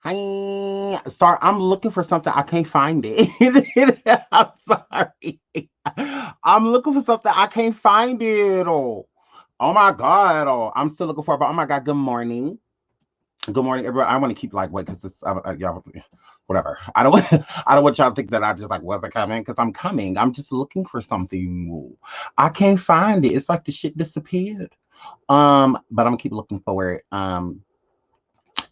Hi. Sorry, I'm looking for something. I can't find it. I'm sorry. I'm looking for something. I can't find it. Oh my God. I'm still looking for it. But oh my God. Good morning. Good morning, everybody. I want to keep like wait because this y'all whatever. I don't I don't want y'all to think that I just like wasn't coming because I'm coming. I'm just looking for something. I can't find it. It's like the shit disappeared. But I'm gonna keep looking for it.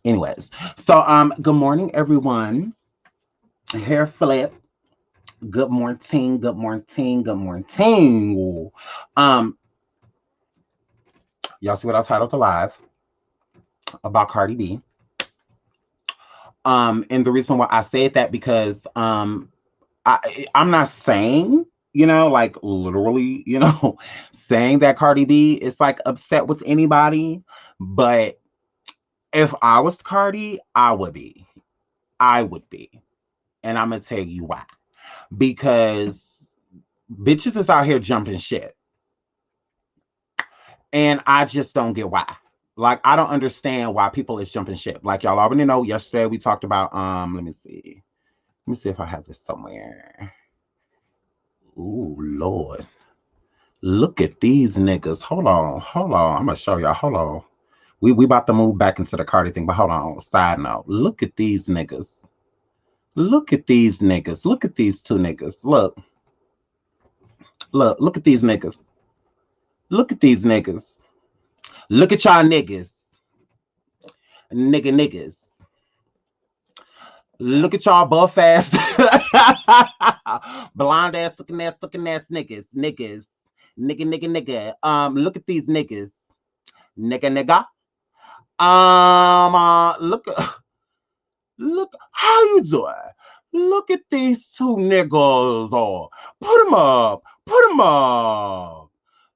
Anyways, so good morning, everyone. Hair flip. Good morning. Good morning. Good morning. Um, y'all see what I titled the live about Cardi B. And the reason why I said that because I'm not saying, like literally, saying that Cardi B is like upset with anybody, but if I was Cardi, I would be. I would be. And I'm gonna tell you why. Because bitches is out here jumping shit. And I just don't get why. Like I don't understand why people is jumping ship. Like y'all already know yesterday we talked about let me see. Let me see if I have this somewhere. Ooh Lord. Look at these niggas. Hold on. Hold on. I'm gonna show y'all. Hold on. We about to move back into the Cardi thing, but hold on. Side note. Look at these niggas. Look at these niggas. Look at these two niggas. Look. Look at these niggas. Look at these niggas. Look at y'all niggas. Niggas. Look at y'all buff ass, blonde ass, looking ass niggas. Nigga. Look at these niggas. Nigga. Look, look, how you doing? Look at these two niggas. Oh, put them up. Put them up.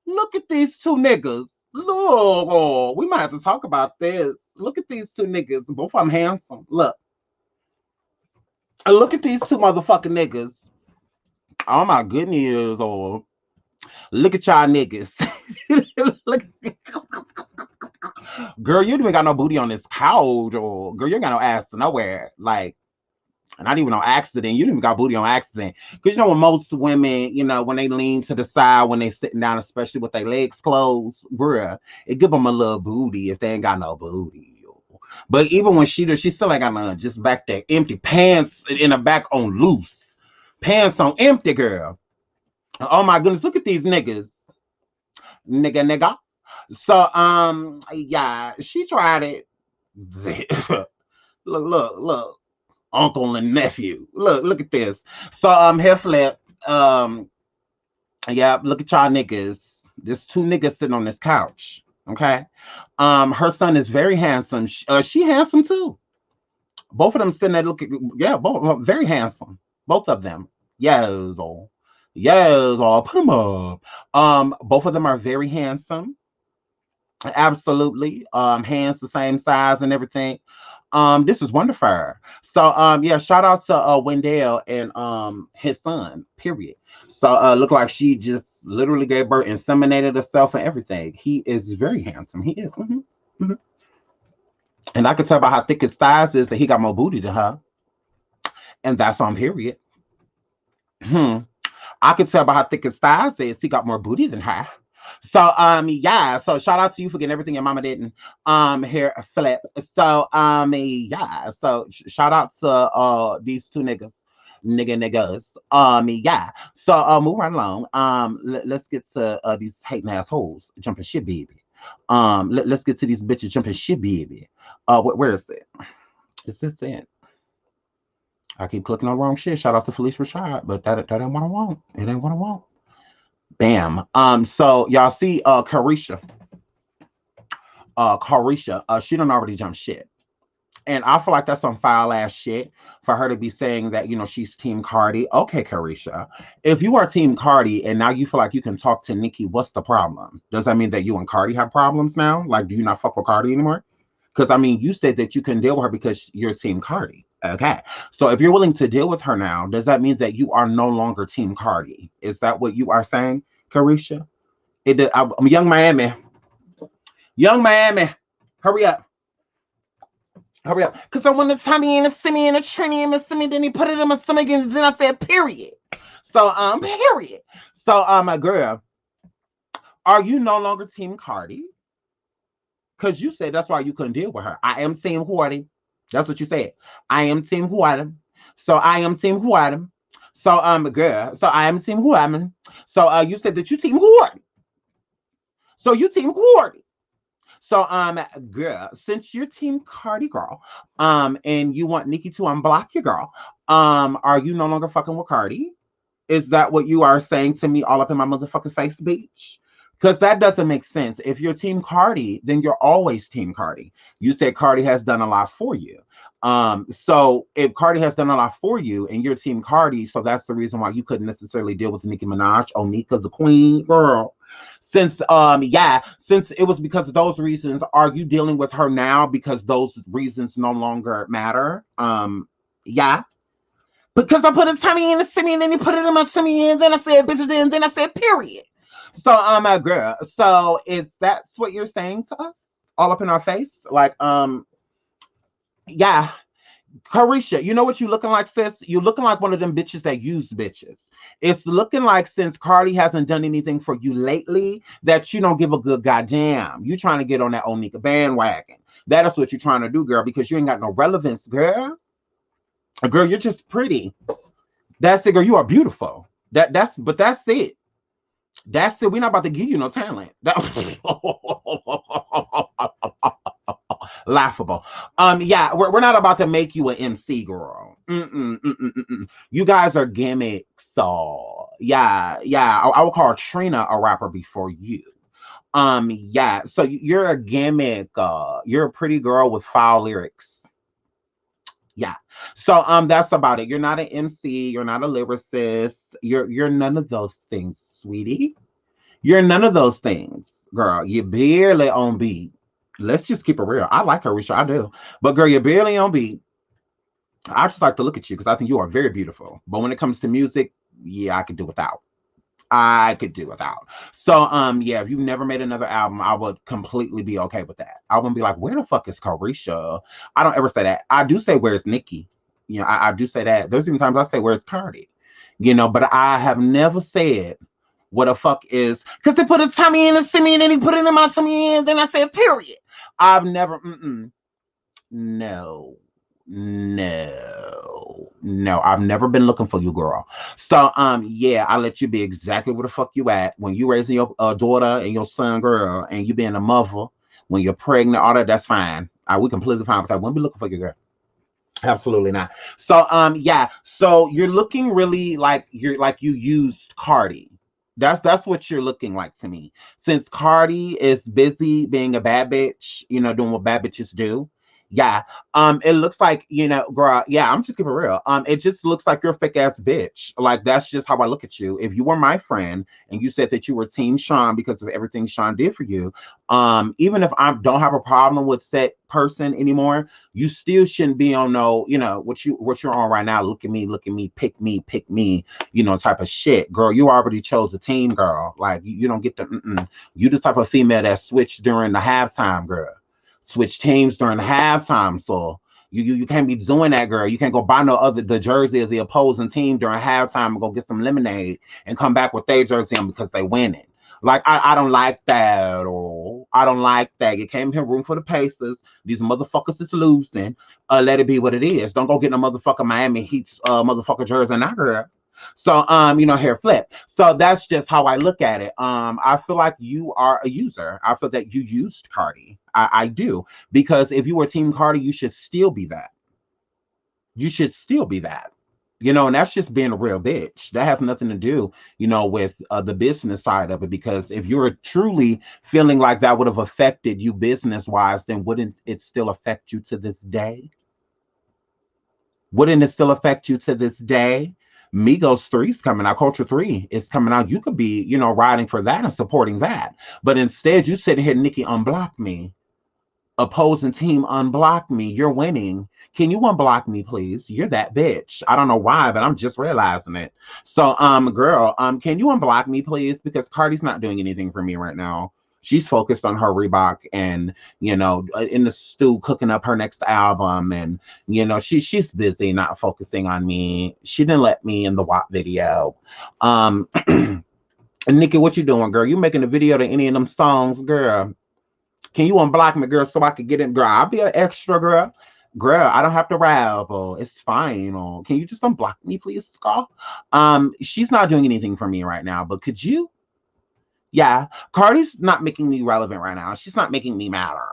Look at these two niggas. Look, we might have to talk about this. Look at these two niggas. Both of them handsome. Look at these two motherfucking niggas. Oh my goodness. Oh, look at y'all niggas. Look, girl, you even got no booty on this couch. Or girl, you ain't got no ass nowhere. Like, not even on accident. You didn't even got booty on accident. Because you know when most women, when they lean to the side when they sitting down, especially with their legs closed, bruh, it give them a little booty if they ain't got no booty. But even when she does, she still ain't got none. Just back there, empty pants in the back on loose, pants on empty, girl. Oh my goodness, look at these niggas, nigga. So yeah, she tried it. look, uncle and nephew. Look at this. So hair flip. Yeah, look at y'all niggas. There's two niggas sitting on this couch. Okay. Her son is very handsome. She handsome too. Both of them sitting there looking, yeah, both very handsome. Both of them. Yes, oh, yes, oh, put them up. Both of them are very handsome. Absolutely. Hands the same size and everything. This is wonderful. So yeah, shout out to Wendell and his son, period. So look like she just literally gave birth, inseminated herself and everything. He is very handsome. He is. Mhm. And I could tell by how thick his thighs is that he got more booty than her. And that's on period. Hmm. I could tell by how thick his thighs is he got more booty than her. So yeah, so shout out to you for getting everything your mama didn't here flip. So yeah, so shout out to these two niggas. Yeah. So move right along. Let's get to these hating assholes jumping shit, baby. Let's get to these bitches jumping shit, baby. Where is it? Is this it? I keep clicking on the wrong shit. Shout out to Felice Rashad, but that ain't what I want. It ain't what I want. Bam. So y'all see Carisha, she done already jumped shit. And I feel like that's some foul ass shit for her to be saying that, she's Team Cardi. Okay, Carisha. If you are Team Cardi and now you feel like you can talk to Nicki, what's the problem? Does that mean that you and Cardi have problems now? Like, do you not fuck with Cardi anymore? Because I mean, you said that you couldn't deal with her because you're Team Cardi. Okay. So if you're willing to deal with her now, does that mean that you are no longer Team Cardi? Is that what you are saying, Carisha? I'm Young Miami. Young Miami. Hurry up. Hurry up. Because I want to tie me in a semi and a trini and a semi, then he put it in my stomach and then I said, period. So, period. So, my girl, are you no longer Team Cardi? Because you said that's why you couldn't deal with her. I am Team Cardi. That's what you said. I am Team Cardi. So I am Team Cardi. So girl. So I am Team Cardi. So you said that you Team Cardi. So you Team Cardi. So girl, since you're Team Cardi girl, and you want Nicki to unblock your girl, are you no longer fucking with Cardi? Is that what you are saying to me all up in my motherfucking face, bitch? Because that doesn't make sense. If you're Team Cardi, then you're always Team Cardi. You said Cardi has done a lot for you. So if Cardi has done a lot for you and you're Team Cardi, so that's the reason why you couldn't necessarily deal with Nicki Minaj. Oh, Nika, the queen, girl. Since since it was because of those reasons, are you dealing with her now because those reasons no longer matter? Yeah. Because I put a tummy in the semi and then you put it in my tummy and then I said bitch and then I said period. So my girl, so is that's what you're saying to us? All up in our face? Like, yeah. Carisha, you know what you looking like, sis? You looking like one of them bitches that use bitches. It's looking like since Cardi hasn't done anything for you lately, that you don't give a good goddamn. You trying to get on that Onika bandwagon. That is what you're trying to do, girl, because you ain't got no relevance, girl. Girl, you're just pretty. That's it, girl. You are beautiful. That's it. That's it. We're not about to give you no talent. Laughable. Yeah, we're not about to make you an MC girl. You guys are gimmicks. So yeah. I would call Trina a rapper before you. Yeah. So you're a gimmick. You're a pretty girl with foul lyrics. Yeah. So that's about it. You're not an MC, you're not a lyricist. You're none of those things, sweetie. You're none of those things, girl. You're barely on beat. Let's just keep it real. I like her, Risha, I do. But girl, you're barely on beat. I just like to look at you because I think you are very beautiful. But when it comes to music, yeah, I could do without. I could do without. So, yeah, if you never made another album, I would completely be okay with that. I wouldn't be like, where the fuck is Carisha? I don't ever say that. I do say, where's Nicki? You know, I do say that. There's even times I say, where's Cardi? You know, but I have never said what the fuck is, because they put a tummy in a semi and then he put it in my tummy and then I said, period. I've never, no. No, I've never been looking for you, girl. So, yeah, I let you be exactly where the fuck you at when you raising your daughter and your son, girl, and you being a mother when you're pregnant, all that. That's fine. We completely fine with that. I won't be looking for you, girl. Absolutely not. So, yeah. So you're looking really like you used Cardi. That's what you're looking like to me. Since Cardi is busy being a bad bitch, you know, doing what bad bitches do. Yeah. It looks like, you know, girl, yeah, I'm just keeping it real. It just looks like you're a fake ass bitch. Like that's just how I look at you. If you were my friend and you said that you were Team Sean because of everything Sean did for you, even if I don't have a problem with that person anymore, you still shouldn't be on no, you know, what you're on right now. Look at me, pick me, you know, type of shit. Girl, you already chose a team, girl. Like you don't get the you the type of female that switched during the halftime, girl. Switch teams during halftime. So you can't be doing that, girl. You can't go buy no other the jersey of the opposing team during halftime and go get some lemonade and come back with their jersey on because they winning. Like I don't like that, or I don't like that. You came here room for the Pacers. These motherfuckers is losing. Let it be what it is. Don't go get no motherfucker Miami Heat's motherfucker jersey now, girl. So you know, hair flip. So that's just how I look at it. I feel like you are a user. I feel that you used Cardi. I do. Because if you were Team Cardi, you should still be that. You should still be that. You know, and that's just being a real bitch. That has nothing to do, you know, with the business side of it. Because if you're truly feeling like that would have affected you business wise, then wouldn't it still affect you to this day? Wouldn't it still affect you to this day? Migos 3's coming out, Culture 3 is coming out. You could be, you know, riding for that and supporting that. But instead, you sitting here, Nicki, unblock me. Opposing team, unblock me. You're winning. Can you unblock me, please? You're that bitch. I don't know why, but I'm just realizing it. So, girl, can you unblock me, please? Because Cardi's not doing anything for me right now. She's focused on her Reebok and, in the stew cooking up her next album. And, she's busy not focusing on me. She didn't let me in the WAP video. And Nikki, what you doing, girl? You making a video to any of them songs, girl? Can you unblock me, girl, so I could get in, girl? I'll be an extra, girl. Girl, I don't have to rival. It's fine. Can you just unblock me, please, girl? She's not doing anything for me right now, but could you? Yeah, Cardi's not making me relevant right now. She's not making me matter.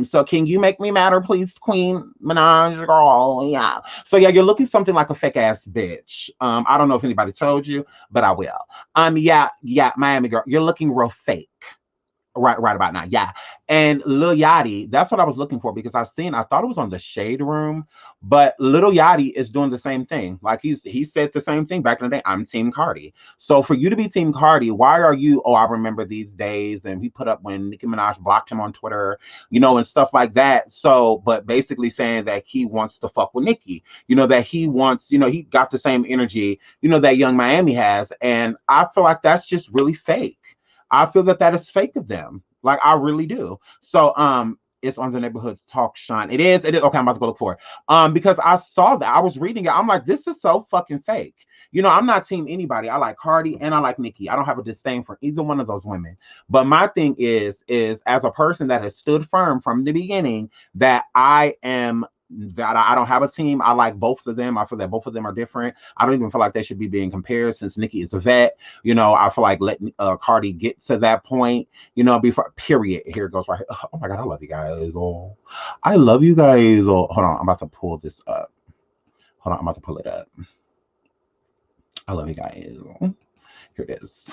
So can you make me matter, please, Queen Minaj, girl? Yeah. So yeah, you're looking something like a fake ass bitch. I don't know if anybody told you, but I will. Yeah, Miami girl, you're looking real fake. Right about now, yeah. And Lil Yachty, that's what I was looking for because I thought it was on the Shade Room, but Lil Yachty is doing the same thing. Like he said the same thing back in the day. I'm Team Cardi. So for you to be Team Cardi, why are you? Oh, I remember these days, and he put up when Nicki Minaj blocked him on Twitter, and stuff like that. So, but basically saying that he wants to fuck with Nicki, that he wants, he got the same energy, that Young Miami has, and I feel like that's just really fake. I feel that is fake of them. Like, I really do. So, it's on the Neighborhood Talk Shine. It is. Okay, I'm about to go look for it. Because I saw that. I was reading it. I'm like, this is so fucking fake. I'm not team anybody. I like Cardi and I like Nicki. I don't have a disdain for either one of those women. But my thing is as a person that has stood firm from the beginning that I don't have a team. I like both of them. I feel that both of them are different. I don't even feel like they should be being compared since Nicki is a vet. I feel like letting Cardi get to that point, before, period. Here it goes right here. Oh my God, I love you guys. Oh, I love you guys. Oh, hold on. I'm about to pull this up. Hold on. I'm about to pull it up. I love you guys. Here it is.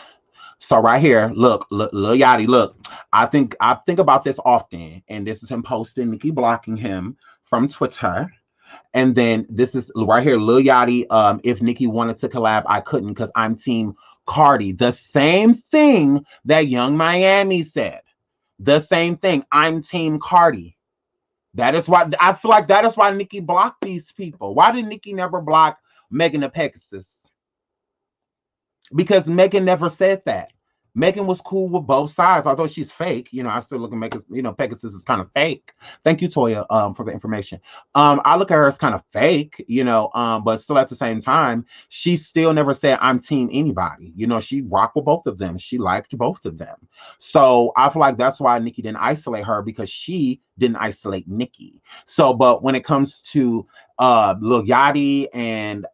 So right here, look, Lil Yachty, look. I think about this often, and this is him posting Nicki blocking him from Twitter. And then this is right here, Lil Yachty. If Nicki wanted to collab, I couldn't because I'm Team Cardi. The same thing that Young Miami said. The same thing. I'm Team Cardi. That is why I feel like that is why Nicki blocked these people. Why did Nicki never block Megan the Pegasus? Because Megan never said that. Megan was cool with both sides, although she's fake. I still look at Megan, Pegasus is kind of fake. Thank you, Toya, for the information. I look at her as kind of fake, but still at the same time, she still never said I'm team anybody. She rocked with both of them. She liked both of them. So I feel like that's why Nicki didn't isolate her because she didn't isolate Nicki. So, but when it comes to Lil Yachty and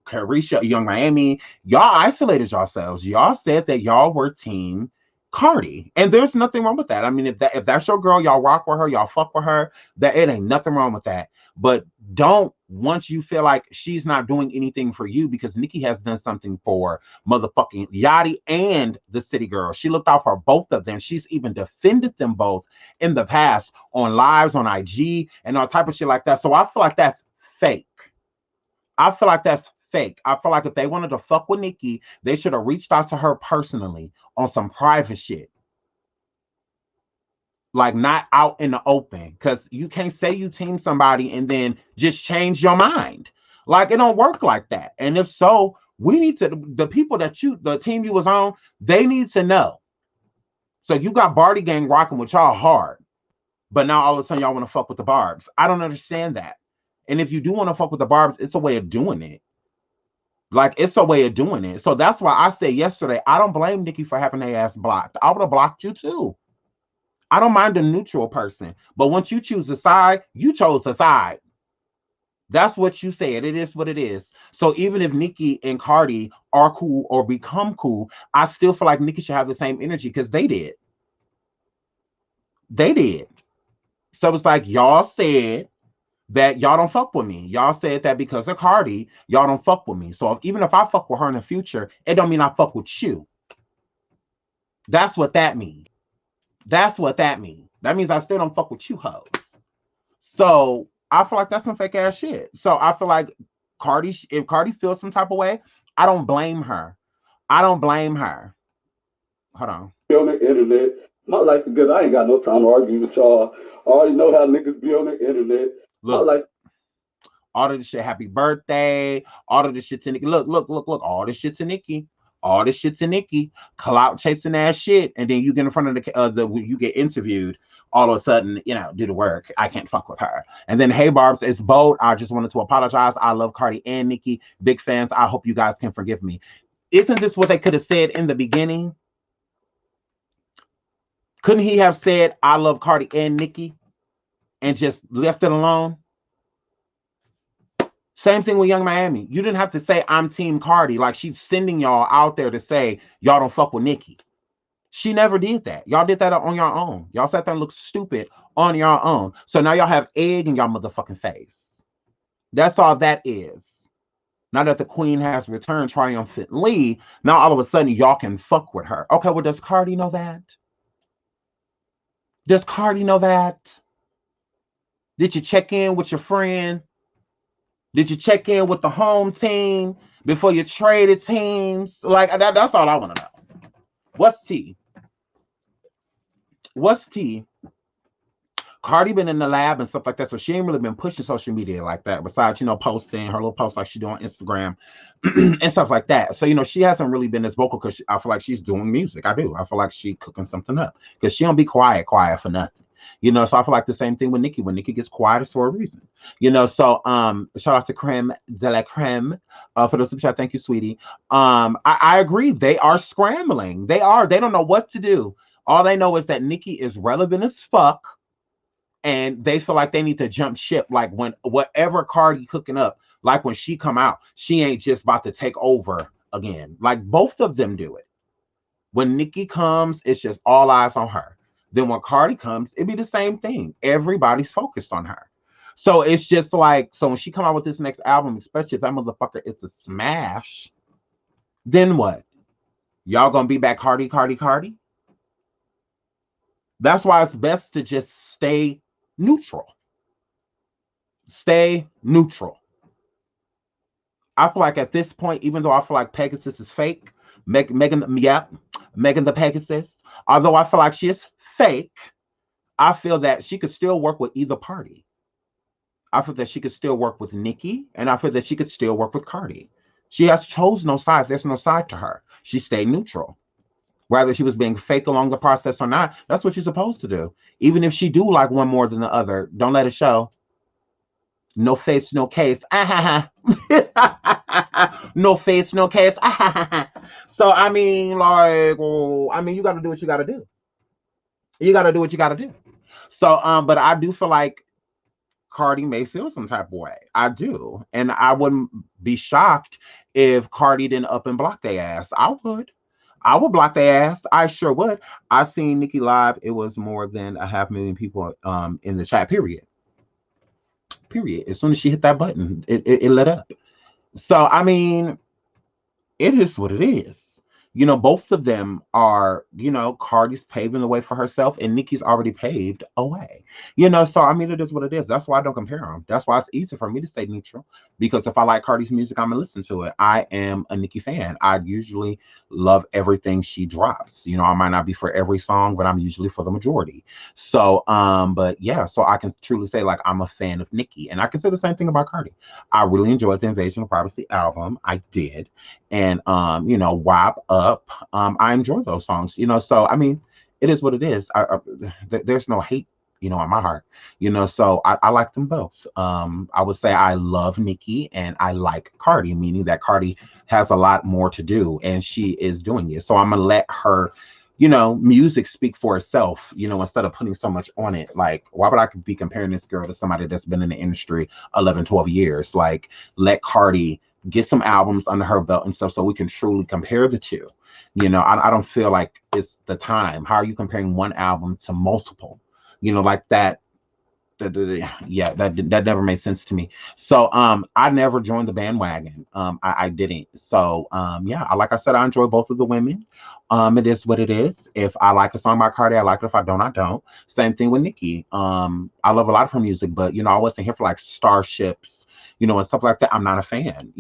Carisha, Young Miami, y'all isolated yourselves. Y'all said that y'all were Team Cardi, and there's nothing wrong with that. I mean, if that's your girl, y'all rock with her, y'all fuck with her. That it ain't nothing wrong with that. But don't once you feel like she's not doing anything for you because Nicki has done something for motherfucking Yachty and the City Girl. She looked out for both of them. She's even defended them both in the past on lives, on IG, and all type of shit like that. So I feel like that's fake. I feel like that's fake. I feel like if they wanted to fuck with Nicki, they should have reached out to her personally on some private shit. Like not out in the open. Because you can't say you team somebody and then just change your mind. Like it don't work like that. And if so, we need to, the people that the team you was on, they need to know. So you got Barty Gang rocking with y'all hard. But now all of a sudden y'all want to fuck with the Barbs. I don't understand that. And if you do want to fuck with the Barbs, it's a way of doing it. Like, it's a way of doing it. So that's why I said yesterday, I don't blame Nicki for having their ass blocked. I would have blocked you too. I don't mind a neutral person. But once you choose a side, you chose a side. That's what you said. It is what it is. So even if Nicki and Cardi are cool or become cool, I still feel like Nicki should have the same energy because they did. They did. So it's like y'all said that y'all don't fuck with me. Y'all said that because of Cardi, y'all don't fuck with me. So even if I fuck with her in the future, it don't mean I fuck with you. That's what that means. That's what that means. That means I still don't fuck with you hoes. So I feel like that's some fake ass shit. So I feel like if Cardi feels some type of way, I don't blame her. I don't blame her. Hold on. On the internet. My life is good. I ain't got no time to argue with y'all. I already know how niggas be on the internet. Look, all of this shit, happy birthday, all of this shit to Nicki. Look, all this shit to Nicki. All this shit to Nicki, clout chasing ass shit, and then you get in front of the you get interviewed. All of a sudden, do the work. I can't fuck with her. And then, hey, Barb's, it's bold. I just wanted to apologize. I love Cardi and Nicki. Big fans. I hope you guys can forgive me. Isn't this what they could have said in the beginning? Couldn't he have said, I love Cardi and Nicki and just left it alone? Same thing with Young Miami. You didn't have to say, I'm Team Cardi. Like, she's sending y'all out there to say, y'all don't fuck with Nicki. She never did that. Y'all did that on your own. Y'all sat there and looked stupid on your own. So now y'all have egg in y'all motherfucking face. That's all that is. Now that the queen has returned triumphantly, now all of a sudden y'all can fuck with her. Okay, well, does Cardi know that? Does Cardi know that? Did you check in with your friend? Did you check in with the home team before you traded teams? Like, that's all I want to know. What's tea? What's tea? Cardi been in the lab and stuff like that, so she ain't really been pushing social media like that. Besides, posting her little posts like she do on Instagram and stuff like that. So, she hasn't really been as vocal because I feel like she's doing music. I do. I feel like she cooking something up because she don't be quiet for nothing. So I feel like the same thing with Nicki. When Nicki gets quiet, it's for a reason. So shout out to Creme de la Creme for the super chat. Thank you, sweetie. I agree. They are scrambling. They don't know what to do. All they know is that Nicki is relevant as fuck. And they feel like they need to jump ship. Like when whatever Cardi cooking up, like when she come out, she ain't just about to take over again. Like both of them do it. When Nicki comes, it's just all eyes on her. Then when Cardi comes, it be the same thing. Everybody's focused on her. So it's just like, so when she come out with this next album, especially if that motherfucker is a smash, then what? Y'all gonna be back Cardi? That's why it's best to just stay neutral. Stay neutral. I feel like at this point, even though I feel like Pegasus is fake, Megan the Pegasus, although I feel like she is fake, I feel that she could still work with either party. I feel that she could still work with Nicki, and I feel that she could still work with Cardi. She has chose no sides. There's no side to her. She stayed neutral. Whether she was being fake along the process or not, that's what she's supposed to do. Even if she do like one more than the other, don't let it show. No face, no case. No face, no case. So I mean, like, you got to do what you got to do. You got to do what you got to do. So, but I do feel like Cardi may feel some type of way. I do, and I wouldn't be shocked if Cardi didn't up and block their ass. I would block their ass. I sure would. I seen Nicki live. It was more than 500,000 people in the chat. Period. As soon as she hit that button, it lit up. So I mean, it is what it is. Both of them are, Cardi's paving the way for herself and Nicki's already paved a way. So I mean, it is what it is. That's why I don't compare them. That's why it's easy for me to stay neutral. Because if I like Cardi's music, I'm gonna listen to it. I am a Nicki fan. I usually love everything she drops. I might not be for every song, but I'm usually for the majority. So, but yeah, so I can truly say like I'm a fan of Nicki. And I can say the same thing about Cardi. I really enjoyed the Invasion of Privacy album. I did. And WAP Up. I enjoy those songs, so I mean, it is what it is. There's no hate, in my heart, so I like them both. I would say I love Nicki and I like Cardi, meaning that Cardi has a lot more to do and she is doing it. So I'm gonna let her, music speak for itself, instead of putting so much on it. Like, why would I be comparing this girl to somebody that's been in the industry 11, 12 years? Like, let Cardi get some albums under her belt and stuff so we can truly compare the two. I don't feel like it's the time. How are you comparing one album to multiple? Like that. Yeah, that never made sense to me. So I never joined the bandwagon. I didn't. So yeah, like I said, I enjoy both of the women. It is what it is. If I like a song by Cardi, I like it. If I don't, I don't. Same thing with Nicki. I love a lot of her music, but I wasn't here for like Starships, and stuff like that. I'm not a fan,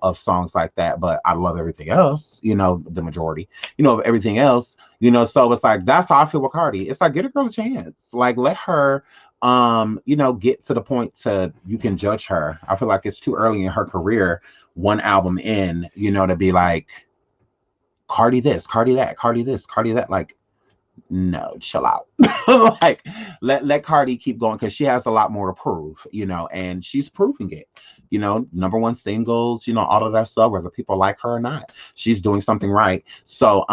of songs like that, but I love everything else, the majority, of everything else, so it's like, that's how I feel with Cardi. It's like, get a girl a chance. Like, let her, get to the point to, you can judge her. I feel like it's too early in her career, one album in, to be like, Cardi this, Cardi that, Cardi this, Cardi that. Like, no, chill out. Like, let Cardi keep going because she has a lot more to prove, and she's proving it. Number one singles, all of that stuff, whether people like her or not. She's doing something right. So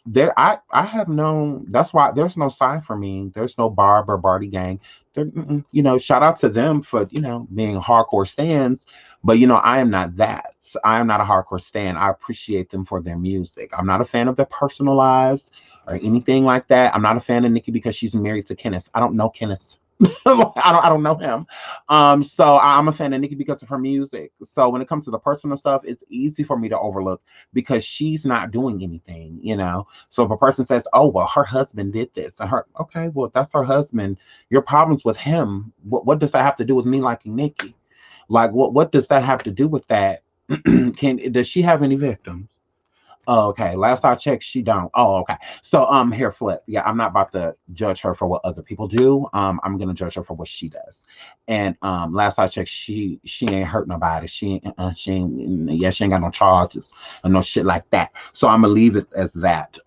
there I have no, that's why there's no side for me. There's no Barb or Barty gang. There, shout out to them for, being hardcore stands. But I am not that. I am not a hardcore stan. I appreciate them for their music. I'm not a fan of their personal lives or anything like that. I'm not a fan of Nicki because she's married to Kenneth. I don't know Kenneth. I don't know him. So I'm a fan of Nicki because of her music. So when it comes to the personal stuff, it's easy for me to overlook because she's not doing anything. So if a person says, "Oh, well, her husband did this," and okay, well, that's her husband. Your problems with him. What does that have to do with me liking Nicki? Like, what does that have to do with that? Does she have any victims? Oh, okay. Last I checked, she don't. Oh, okay. So here, Flip. Yeah, I'm not about to judge her for what other people do. I'm gonna judge her for what she does. And last I checked, she ain't hurt nobody. She ain't got no charges or no shit like that. So I'm gonna leave it as that.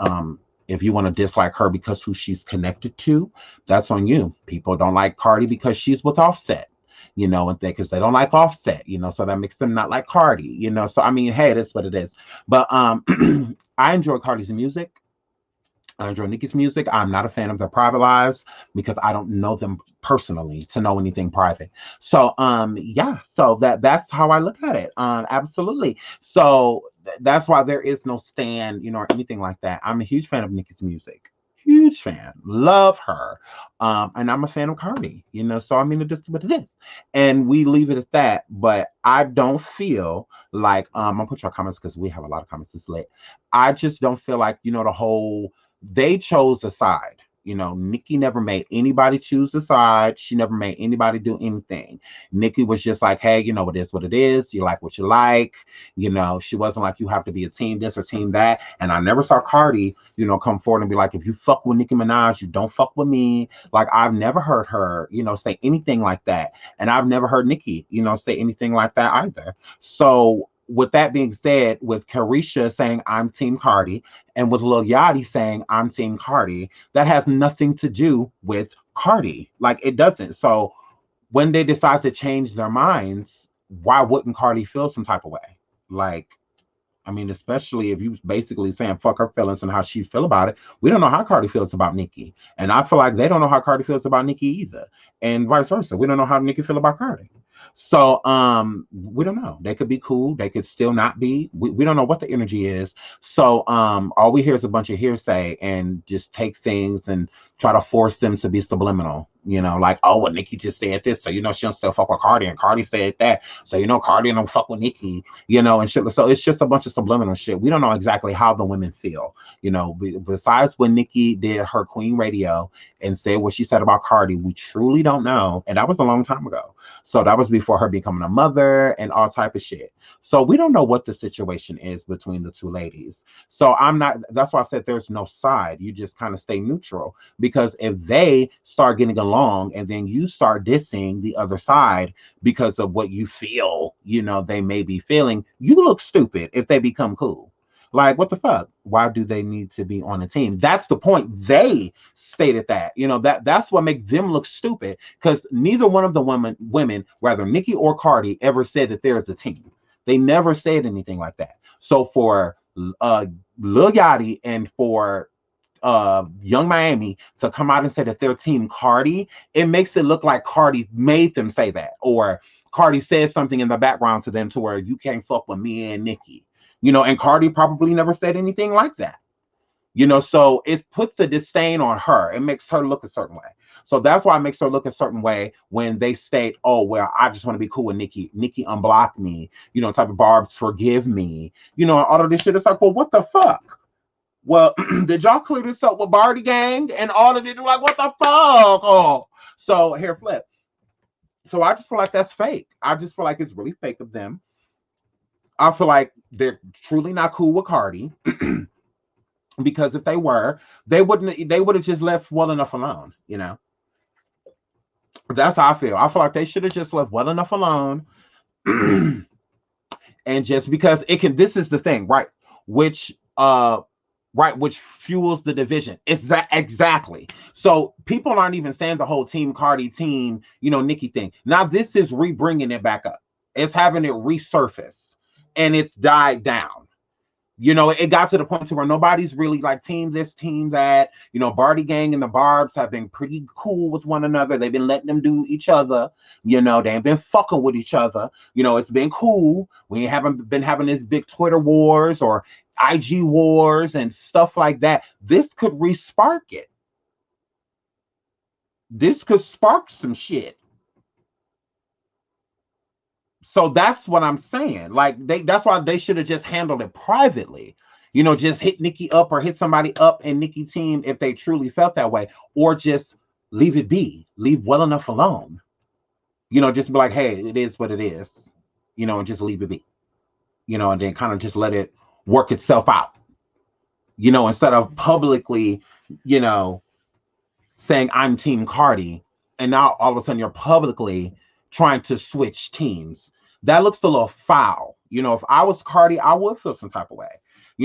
If you want to dislike her because who she's connected to, that's on you. People don't like Cardi because she's with Offset. And because they don't like Offset, so that makes them not like Cardi, So I mean, hey, that's what it is. But I enjoy Cardi's music. I enjoy Nicki's music. I'm not a fan of their private lives because I don't know them personally to know anything private. So yeah, so that's how I look at it. Absolutely. So that's why there is no stand, or anything like that. I'm a huge fan of Nicki's music. Huge fan, love her, and I'm a fan of Cardi. So I mean, it is what it is, and we leave it at that. But I don't feel like I'll put your comments because we have a lot of comments this late. I just don't feel like the whole they chose a side. Nicki never made anybody choose a side. She never made anybody do anything. Nicki was just like, hey, it is what it is. You like what you like. She wasn't like, you have to be a team this or team that. And I never saw Cardi, come forward and be like, if you fuck with Nicki Minaj, you don't fuck with me. Like, I've never heard her, say anything like that. And I've never heard Nicki, say anything like that either. So with that being said, with Carisha saying I'm Team Cardi and with Lil Yachty saying I'm Team Cardi, that has nothing to do with Cardi. Like, it doesn't. So when they decide to change their minds, why wouldn't Cardi feel some type of way? Like, I mean, especially if you basically saying fuck her feelings and how she feel about it. We don't know how Cardi feels about Nicki. And I feel like they don't know how Cardi feels about Nicki either. And vice versa. We don't know how Nicki feel about Cardi. So we don't know. They could be cool, they could still not be. We don't know what the energy is. So all we hear is a bunch of hearsay and just take things and try to force them to be subliminal. Like, oh, well, Nicki just said this, so she don't still fuck with Cardi, and Cardi said that, so Cardi don't fuck with Nicki, and shit. So it's just a bunch of subliminal shit. We don't know exactly how the women feel. Besides when Nicki did her Queen Radio and said what she said about Cardi, we truly don't know, and that was a long time ago. So that was before her becoming a mother and all type of shit. So we don't know what the situation is between the two ladies. So that's why I said there's no side. You just kind of stay neutral, because if they start getting along and then you start dissing the other side because of what you feel, they may be feeling, you look stupid if they become cool. Like, what the fuck? Why do they need to be on a team? That's the point. They stated that. That's what makes them look stupid, because neither one of the women, whether Nicki or Cardi, ever said that there is a team. They never said anything like that. So for Lil Yachty and for Young Miami to come out and say that they're Team Cardi, it makes it look like Cardi made them say that, or Cardi said something in the background to them to where you can't fuck with me and Nicki. And Cardi probably never said anything like that. So it puts a disdain on her. It makes her look a certain way. So that's why it makes her look a certain way when they state, oh, well, I just want to be cool with Nicki. Nicki unblocked me, type of Barbs forgive me, all of this shit. It's like, well, what the fuck? Well, did y'all clear this up with Barty Gang and all of it? Like, what the fuck? Oh, so here, Flip. So I just feel like that's fake. I just feel like it's really fake of them. I feel like they're truly not cool with Cardi. Because if they were, they would have just left well enough alone. That's how I feel. I feel like they should have just left well enough alone. And just because this is the thing, right? Which uh right, which fuels the division. It's that exactly. So people aren't even saying the whole team Cardi, team, Nicki thing. Now this is re-bringing it back up. It's having it resurface, and it's died down. It got to the point to where nobody's really like team this, team that. Barty Gang and the Barbs have been pretty cool with one another. They've been letting them do each other. They ain't been fucking with each other. It's been cool. We haven't been having this big Twitter wars or IG wars and stuff like that. This could re-spark it. This could spark some shit. So that's what I'm saying. Like that's why they should have just handled it privately. Just hit Nicki up or hit somebody up in Nicki team if they truly felt that way, or just leave it be, leave well enough alone. Just be like, hey, it is what it is, and just leave it be, and then kind of just let it work itself out, instead of publicly, saying I'm Team Cardi, and now all of a sudden you're publicly trying to switch teams. That looks a little foul. If I was Cardi, I would feel some type of way.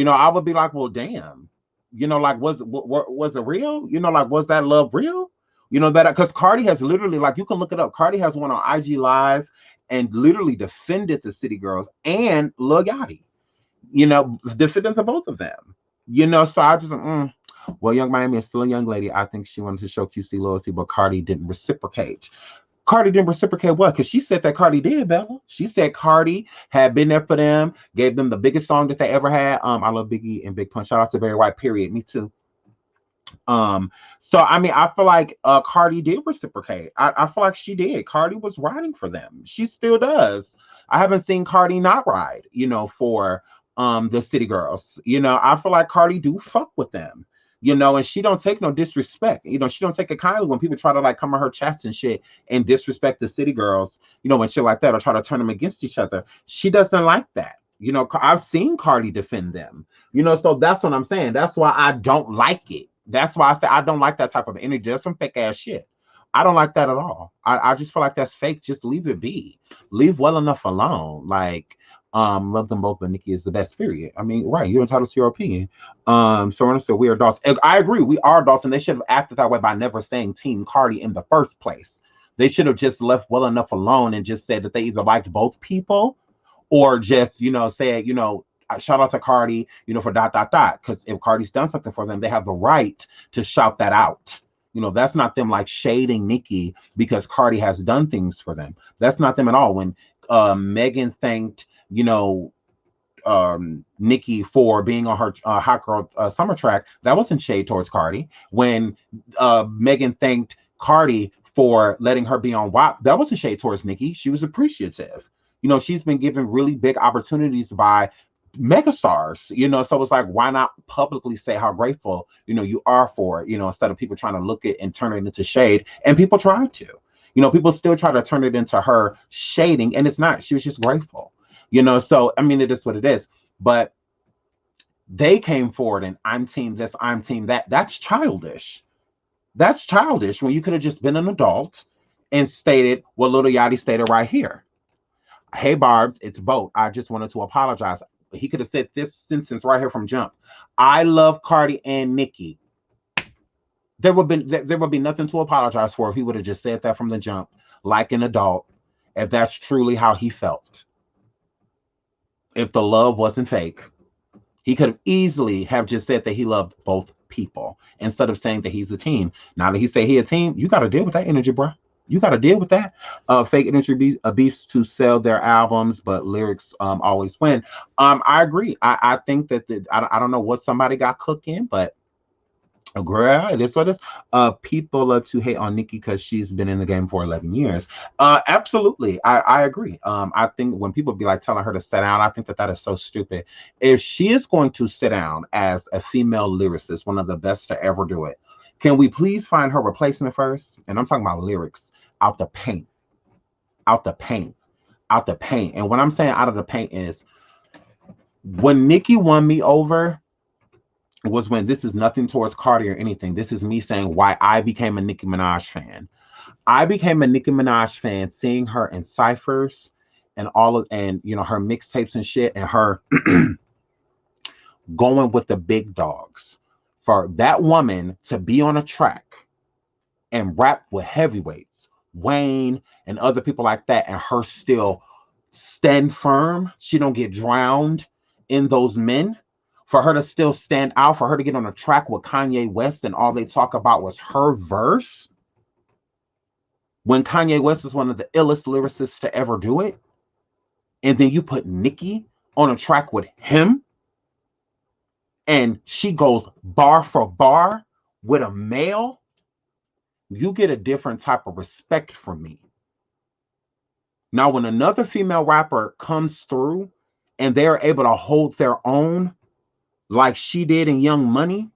I would be like, well, damn. Like, was it real? Like, was that love real? That because Cardi has literally, like, you can look it up. Cardi has one on IG Live and literally defended the City Girls and Lil Yachty. Defended to both of them. So I just, well, Young Miami is still a young lady. I think she wanted to show QC loyalty, but Cardi didn't reciprocate. Cardi didn't reciprocate what? Because she said that Cardi did, Bella. She said Cardi had been there for them, gave them the biggest song that they ever had. I love Biggie and Big Pun. Shout out to Barry White, period. Me too. So I mean, I feel like Cardi did reciprocate. I feel like she did. Cardi was riding for them. She still does. I haven't seen Cardi not ride, for the City Girls. I feel like Cardi do fuck with them. And she don't take no disrespect. She don't take it kindly when people try to like come on her chats and shit and disrespect the City Girls, and shit like that, or try to turn them against each other. She doesn't like that. I've seen Cardi defend them. So that's what I'm saying. That's why I don't like it. That's why I say I don't like that type of energy. That's some fake ass shit. I don't like that at all. I just feel like that's fake. Just leave it be. Leave well enough alone. Like, love them both, but Nicki is the best, period. I mean, right, you're entitled to your opinion. So said we are adults. I agree, we are adults, and they should have acted that way by never saying Team Cardi in the first place. They should have just left well enough alone and just said that they either liked both people or just, said, shout out to Cardi, for ... Because if Cardi's done something for them, they have the right to shout that out. That's not them like shading Nicki because Cardi has done things for them. That's not them at all. When Megan thanked, Nicki for being on her Hot Girl Summer track, that wasn't shade towards Cardi. When Megan thanked Cardi for letting her be on WAP, that wasn't shade towards Nicki. She was appreciative. She's been given really big opportunities by megastars, so it's like, why not publicly say how grateful, you are for it, instead of people trying to look at and turn it into shade. And people try to, people still try to turn it into her shading, and it's not. She was just grateful, so I mean, it is what it is. But they came forward and I'm team this, I'm team that. That's childish. That's childish when you could have just been an adult and stated what Lil Yachty stated right here. Hey Barbs, it's Boat. I just wanted to apologize. He could have said this sentence right here from jump. I love Cardi and Nicki. There would be nothing to apologize for if he would have just said that from the jump, like an adult, if that's truly how he felt. If the love wasn't fake, he could have easily have just said that he loved both people instead of saying that he's a team. Now that he say he a team, you got to deal with that energy, bro. You got to deal with that. Fake industry beefs to sell their albums, but lyrics always win. I agree. I think that I don't know what somebody got cooking, but girl, it is what it is. People love to hate on Nicki because she's been in the game for 11 years. Absolutely. I agree. I think when people be like telling her to sit down, I think that is so stupid. If she is going to sit down as a female lyricist, one of the best to ever do it, can we please find her replacement first? And I'm talking about lyrics out the paint, out the paint, out the paint. And what I'm saying out of the paint is when Nicki won me over was when, this is nothing towards Cardi or anything. This is me saying why I became a Nicki Minaj fan. I became a Nicki Minaj fan seeing her in ciphers and all of, and her mixtapes and shit, and her going with the big dogs. For that woman to be on a track and rap with heavyweights, Wayne and other people like that, and her still stand firm, she don't get drowned in those men. For her to still stand out, for her to get on a track with Kanye West, and all they talk about was her verse, when Kanye West is one of the illest lyricists to ever do it, and then you put Nicki on a track with him, and she goes bar for bar with a male, you get a different type of respect from me. Now, when another female rapper comes through and they're able to hold their own like she did in Young Money,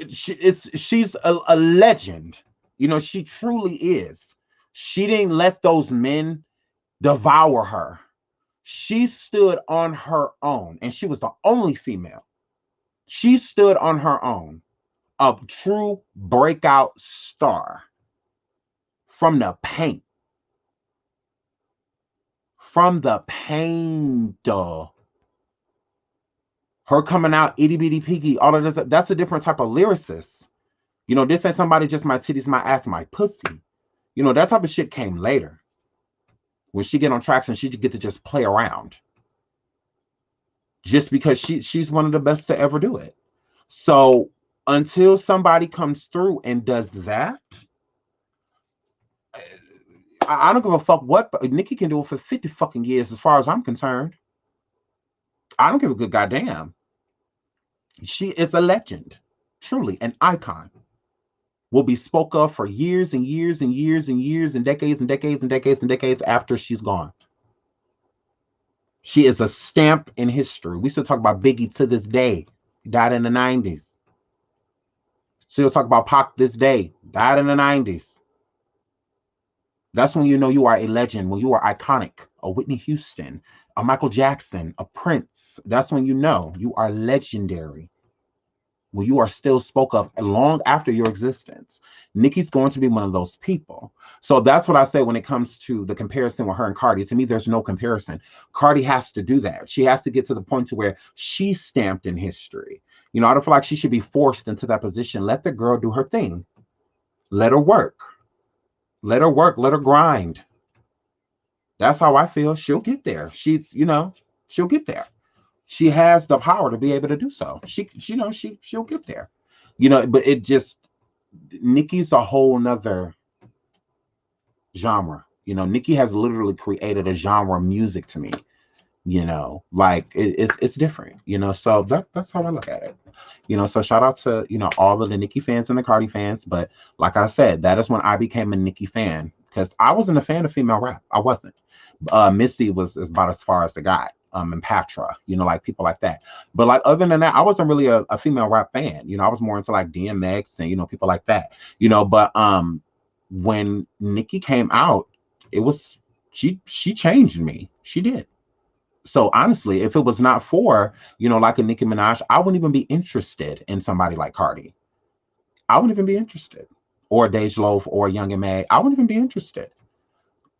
she's a legend. You know, she truly is. She didn't let those men devour her. She stood on her own, and she was the only female. She stood on her own, a true breakout star from the paint. From the paint, her coming out itty bitty piggy, all of this, that's a different type of lyricist. You know, this ain't somebody just my titties, my ass, my pussy. You know, that type of shit came later. When she get on tracks and she get to just play around. Just because she's one of the best to ever do it. So until somebody comes through and does that, I don't give a fuck what Nicki can do it for 50 fucking years as far as I'm concerned. I don't give a good goddamn. She is a legend. Truly an icon. Will be spoke of for years and years and years and years and decades and decades and decades and decades after she's gone. She is a stamp in history. We still talk about Biggie to this day. He died in the 90s. Still talk about Pac this day. Died in the 90s. That's when you know you are a legend, when you are iconic. A Whitney Houston, a Michael Jackson, a Prince. That's when you know you are legendary. When you are still spoke of long after your existence. Nicki's going to be one of those people. So that's what I say when it comes to the comparison with her and Cardi. To me, there's no comparison. Cardi has to do that. She has to get to the point to where she's stamped in history. You know, I don't feel like she should be forced into that position. Let the girl do her thing. Let her work. Let her work. Let her grind. That's how I feel. She'll get there. She'll get there. She has the power to be able to do so. She'll get there. You know, but it just, Nicki's a whole nother genre. You know, Nicki has literally created a genre of music to me. You know, like it's different. You know, so that's how I look at it. You know, so shout out to all of the Nicki fans and the Cardi fans. But like I said, that is when I became a Nicki fan, because I wasn't a fan of female rap. I wasn't. Missy is about as far as I got. And Patra, like people like that. But like other than that, I wasn't really a female rap fan. You know, I was more into like DMX and people like that. But when Nicki came out, it was she changed me. She did. So honestly, if it was not for like a Nicki Minaj, I wouldn't even be interested in somebody like Cardi. I wouldn't even be interested, or Dej Loaf or Young and May. I wouldn't even be interested.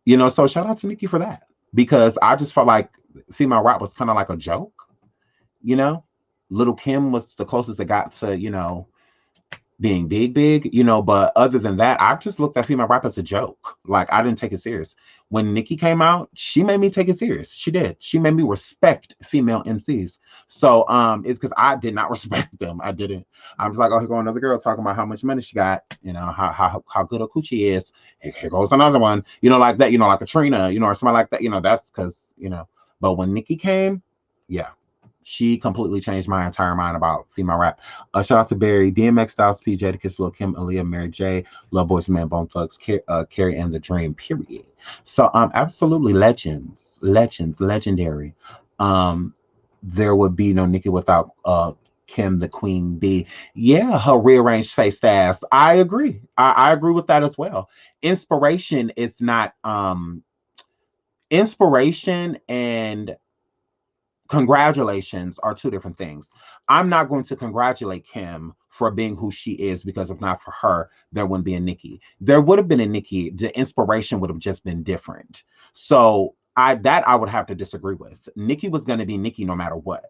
So shout out to Nicki for that, because I just felt like female rap was kind of like a joke. Little Kim was the closest it got to being big, but other than that, I just looked at female rap as a joke. Like, I didn't take it serious. When Nicki came out, she made me take it serious. She did. She made me respect female MCs. So it's because I did not respect them. I didn't. I was like, oh, here goes another girl talking about how much money she got, how good a coochie is. Here goes another one, like that, like Katrina, or somebody like that, that's because, but when Nicki came, yeah, she completely changed my entire mind about female rap. Shout out to Barry, DMX, Styles P, Jadakiss, Lil Kim, Aaliyah, Mary J, Love Boys Man, Bone Thugs, Carrie, and The Dream, period. So absolutely legendary. There would be no Nicki without Kim, the Queen Bee. Yeah, her rearranged faced ass. I agree. I agree with that as well. Inspiration is not inspiration and congratulations are two different things. I'm not going to congratulate Kim for being who she is, because if not for her, there wouldn't be a Nicki. There would have been a Nicki. The inspiration would have just been different. So I would have to disagree with. Nicki was going to be Nicki no matter what.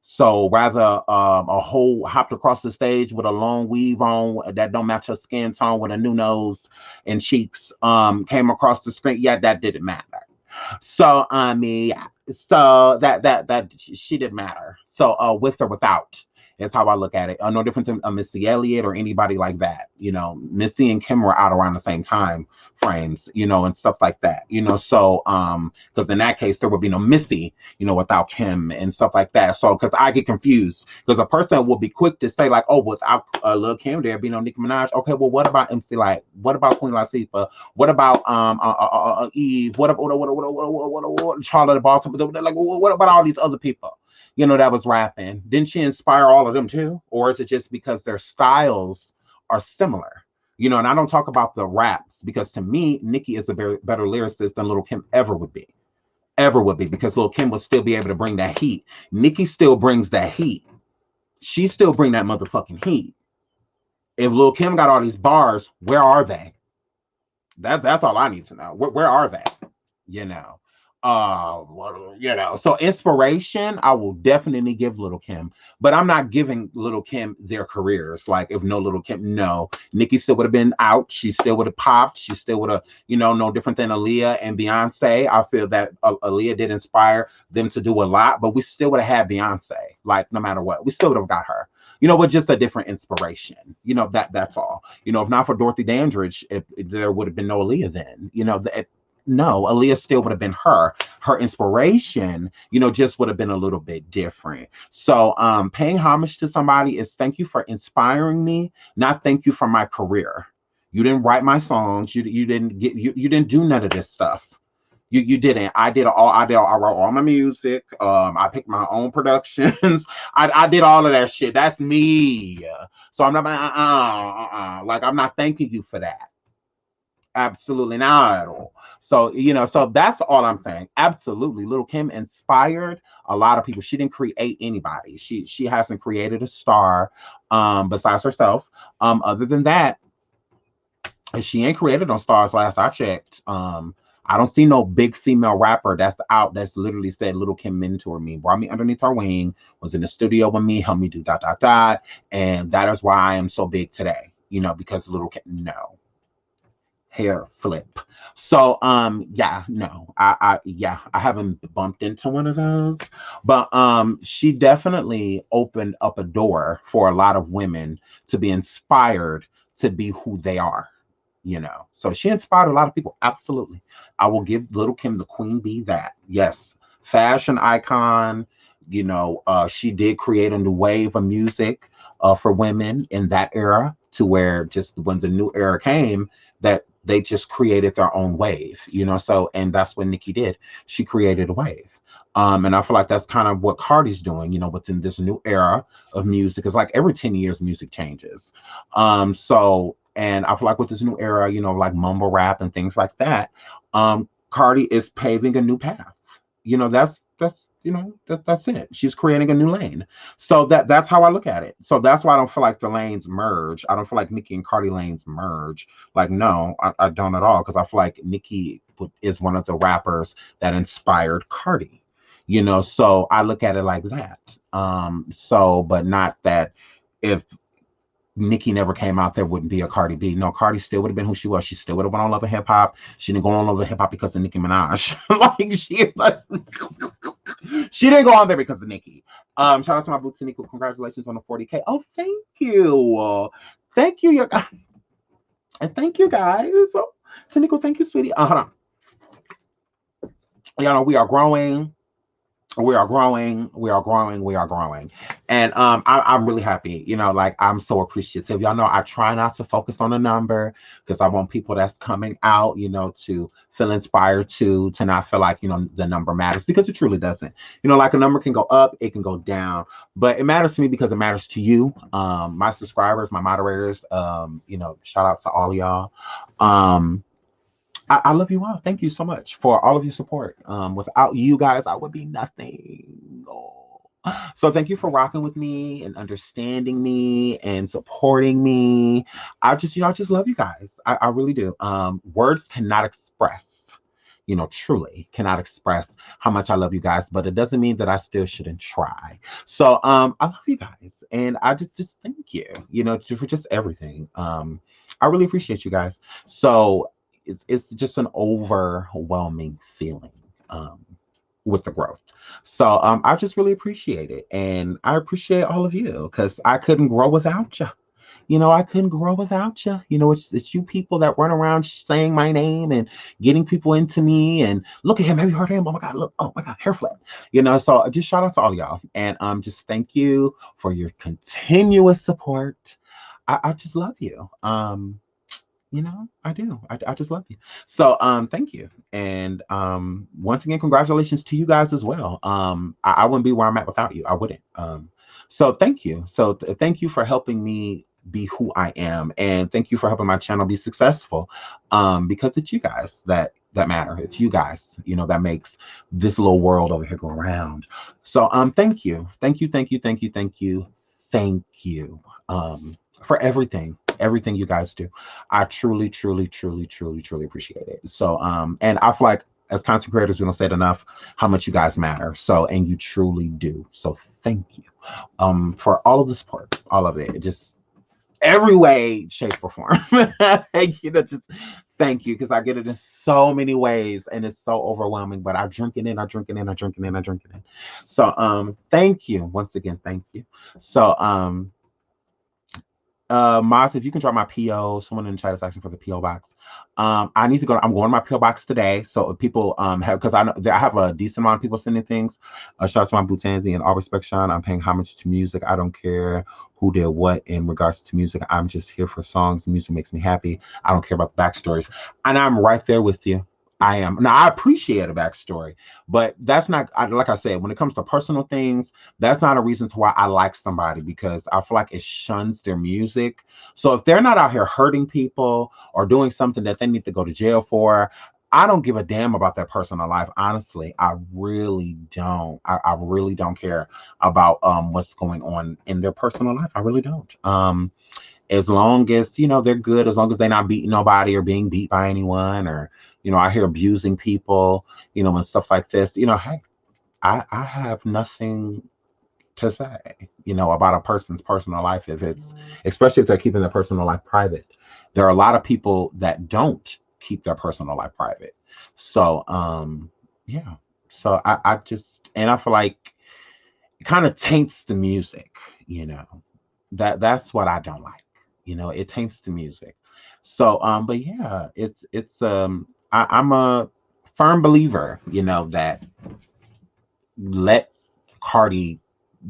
So rather a whole hopped across the stage with a long weave on that don't match her skin tone with a new nose and cheeks came across the screen. Yeah, that didn't matter. So I mean, yeah. So that she didn't matter. So with or without is how I look at it. No different than Missy Elliott or anybody like that. You know, Missy and Kim were out around the same time frames, you know, and stuff like that. You know, so because in that case there would be no Missy, you know, without Kim and stuff like that. So because I get confused because a person will be quick to say like, oh, without Lil Kim there being no Nicki Minaj. Okay, well, what about MC Light? What about Queen Latifah? What about Eve? What Charlotte Baltimore? Like, what about all these other people? You know, that was rapping. Didn't she inspire all of them too, or is it just because their styles are similar? You know, and I don't talk about the raps because to me, Nicki is a very better lyricist than Little Kim ever would be. Ever would be because Little Kim would still be able to bring that heat. Nicki still brings that heat. She still bring that motherfucking heat. If Lil Kim got all these bars, where are they? That's all I need to know. Where are they? You know. You know, so inspiration, I will definitely give Little Kim, but I'm not giving Little Kim their careers. Like, if no Little Kim, no, Nicki still would have been out. She still would have popped. She still would have, you know, no different than Aaliyah and Beyonce. I feel that Aaliyah did inspire them to do a lot, but we still would have had Beyonce. Like, no matter what, we still would have got her. You know, with just a different inspiration. You know, that's all. You know, if not for Dorothy Dandridge, there would have been no Aaliyah then. You know, no, Aaliyah still would have been her. Her inspiration, you know, just would have been a little bit different. So, paying homage to somebody is thank you for inspiring me, not thank you for my career. You didn't write my songs. You didn't get you didn't do none of this stuff. You didn't. I wrote all my music. I picked my own productions. I did all of that shit. That's me. So I'm not like I'm not thanking you for that. Absolutely not at all. So, you know, so that's all I'm saying. Absolutely. Little Kim inspired a lot of people. She didn't create anybody. She hasn't created a star besides herself. Other than that, she ain't created no stars last I checked. I don't see no big female rapper that's out that's literally said Little Kim mentored me, brought me underneath her wing, was in the studio with me, helped me do dot dot dot. And that is why I am so big today, you know, because Little Kim, no hair flip. So yeah, no, yeah, I haven't bumped into one of those, but she definitely opened up a door for a lot of women to be inspired to be who they are, you know. So she inspired a lot of people. Absolutely. I will give Little Kim the queen bee that. Yes. Fashion icon, you know, she did create a new wave of music for women in that era to where just when the new era came that they just created their own wave, you know. So, and that's what Nicki did. She created a wave. And I feel like that's kind of what Cardi's doing, you know, within this new era of music. It's like every 10 years, music changes. So, and I feel like with this new era, you know, like mumble rap and things like that, Cardi is paving a new path. You know, that's you know that's it. She's creating a new lane. So that's how I look at it. So that's why I don't feel like the lanes merge. I don't feel like Nicki and Cardi lanes merge. Like, no, I don't at all, because I feel like Nicki is one of the rappers that inspired Cardi. You know, so I look at it like that. So, but not that if Nicki never came out, there wouldn't be a Cardi B. No, Cardi still would have been who she was. She still would have went on Love and Hip Hop. She didn't go on Love and Hip Hop because of Nicki Minaj. She didn't go on there because of Nicki. Shout out to my boots, Nico. Congratulations on the 40K. Oh, thank you. Thank you, and thank you guys. So, Tanico, thank you, sweetie. Hold on. Y'all know we are growing. We are growing, we are growing, we are growing. And I'm really happy, you know, like I'm so appreciative. Y'all know I try not to focus on a number because I want people that's coming out, you know, to feel inspired to not feel like, you know, the number matters, because it truly doesn't. You know, like a number can go up, it can go down, but it matters to me because it matters to you. My subscribers, my moderators, you know, shout out to all of y'all. I love you all. Thank you so much for all of your support. Without you guys, I would be nothing. Oh. So thank you for rocking with me and understanding me and supporting me. I just, you know, I just love you guys. I really do. Words cannot express, truly cannot express how much I love you guys, but it doesn't mean that I still shouldn't try. So I love you guys, and I just thank you, for just everything. I really appreciate you guys. So it's just an overwhelming feeling. Um, with the growth. So I just really appreciate it. And I appreciate all of you because I couldn't grow without you. I couldn't grow without you. It's you people that run around saying my name and getting people into me and look at him. Have you heard of him? Oh my God, look, oh my God, hair flip. So just shout out to all y'all. And just thank you for your continuous support. I just love you. I do. I just love you. So thank you. And once again, congratulations to you guys as well. I wouldn't be where I'm at without you. I wouldn't. So thank you. So thank you for helping me be who I am. And thank you for helping my channel be successful. Because it's you guys that matter. It's you guys, that makes this little world over here go around. So thank you. Thank you, thank you, thank you, thank you, thank you. For everything you guys do. I truly, truly, truly, truly, truly appreciate it. So, and I feel like as content creators, we don't say it enough how much you guys matter. So, and you truly do. So, thank you, for all of the support, all of it, just every way, shape, or form. Just thank you because I get it in so many ways, and it's so overwhelming. But I drink it in, I drink it in, I drink it in, I drink it in. So, thank you once again, thank you. So, Moz, if you can drop my PO, someone in the chat is asking for the PO box. I need to go. I'm going to my PO box today. So if people have, because I know I have a decent amount of people sending things. Shout out to my Butanzi and all respect, Sean. I'm paying homage to music. I don't care who did what in regards to music. I'm just here for songs. Music makes me happy. I don't care about the backstories, and I'm right there with you. I am. Now I appreciate a backstory, but that's not like I said. When it comes to personal things, that's not a reason to why I like somebody because I feel like it shuns their music. So if they're not out here hurting people or doing something that they need to go to jail for, I don't give a damn about their personal life. Honestly, I really don't. I really don't care about what's going on in their personal life. I really don't. As long as they're good, as long as they're not beating nobody or being beat by anyone or I hear abusing people, and stuff like this. Hey, I have nothing to say, about a person's personal life if it's, especially if they're keeping their personal life private. There are a lot of people that don't keep their personal life private. So, yeah. So I just, and I feel like it kind of taints the music, that's what I don't like. It taints the music. So, but yeah, I'm a firm believer, that let Cardi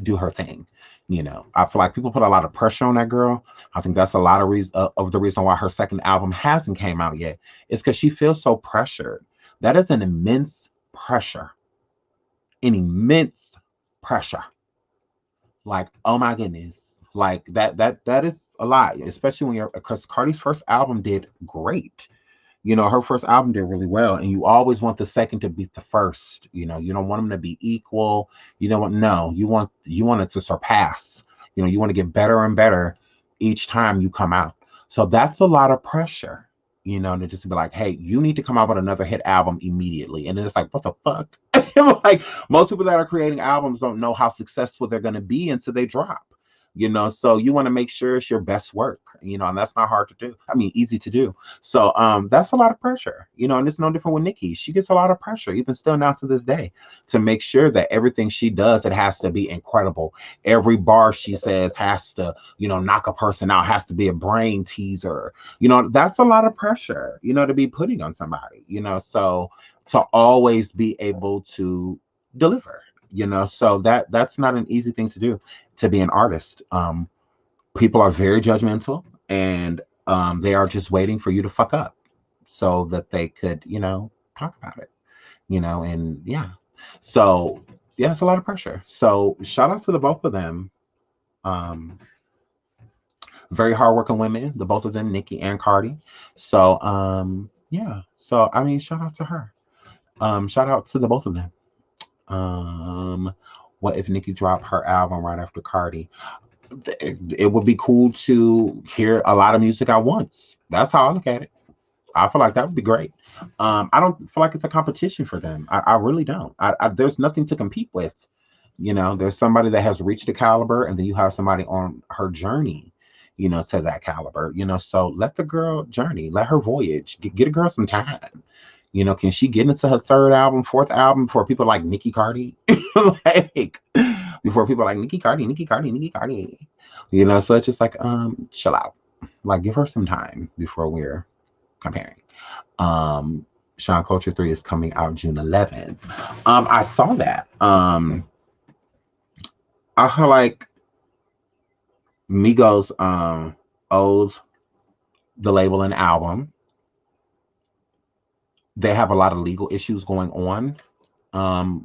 do her thing. I feel like people put a lot of pressure on that girl. I think that's a lot of reason of the reason why her second album hasn't came out yet. Is because she feels so pressured. That is an immense pressure, an immense pressure. Like, oh my goodness, like that is a lot, especially when you're because Cardi's first album did great. Her first album did really well, and you always want the second to beat the first. You don't want them to be equal. You don't want no. You want it to surpass. You want to get better and better each time you come out. So that's a lot of pressure. To just be like, hey, you need to come out with another hit album immediately, and then it's like, what the fuck? Like most people that are creating albums don't know how successful they're going to be until they drop. So you want to make sure it's your best work, and that's not hard to do. I mean, easy to do. So that's a lot of pressure, and it's no different with Nicki. She gets a lot of pressure, even still now to this day, to make sure that everything she does, it has to be incredible. Every bar she says has to, knock a person out, has to be a brain teaser. That's a lot of pressure, to be putting on somebody, so to always be able to deliver, so that's not an easy thing to do, to be an artist. People are very judgmental, and they are just waiting for you to fuck up so that they could, talk about it, and yeah. So yeah, it's a lot of pressure. So shout out to the both of them. Um, Very hardworking women, the both of them, Nicki and Cardi. So yeah. So I mean, shout out to her. Shout out to the both of them. What if Nicki dropped her album right after Cardi? It would be cool to hear a lot of music at once. That's how I look at it. I feel like that would be great. I don't feel like it's a competition for them. I really don't. There's nothing to compete with. There's somebody that has reached a caliber, and then you have somebody on her journey, to that caliber. So let the girl journey, let her voyage. Get a girl some time. Can she get into her third album, fourth album before people like Nicki Cardi? Like before people like Nicki Cardi, Nicki Cardi, Nicki Cardi. So it's just like, chill out. Like, give her some time before we're comparing. Um, Sean Culture 3 is coming out June 11th. I saw that. I feel like Migos owes the label an album. They have a lot of legal issues going on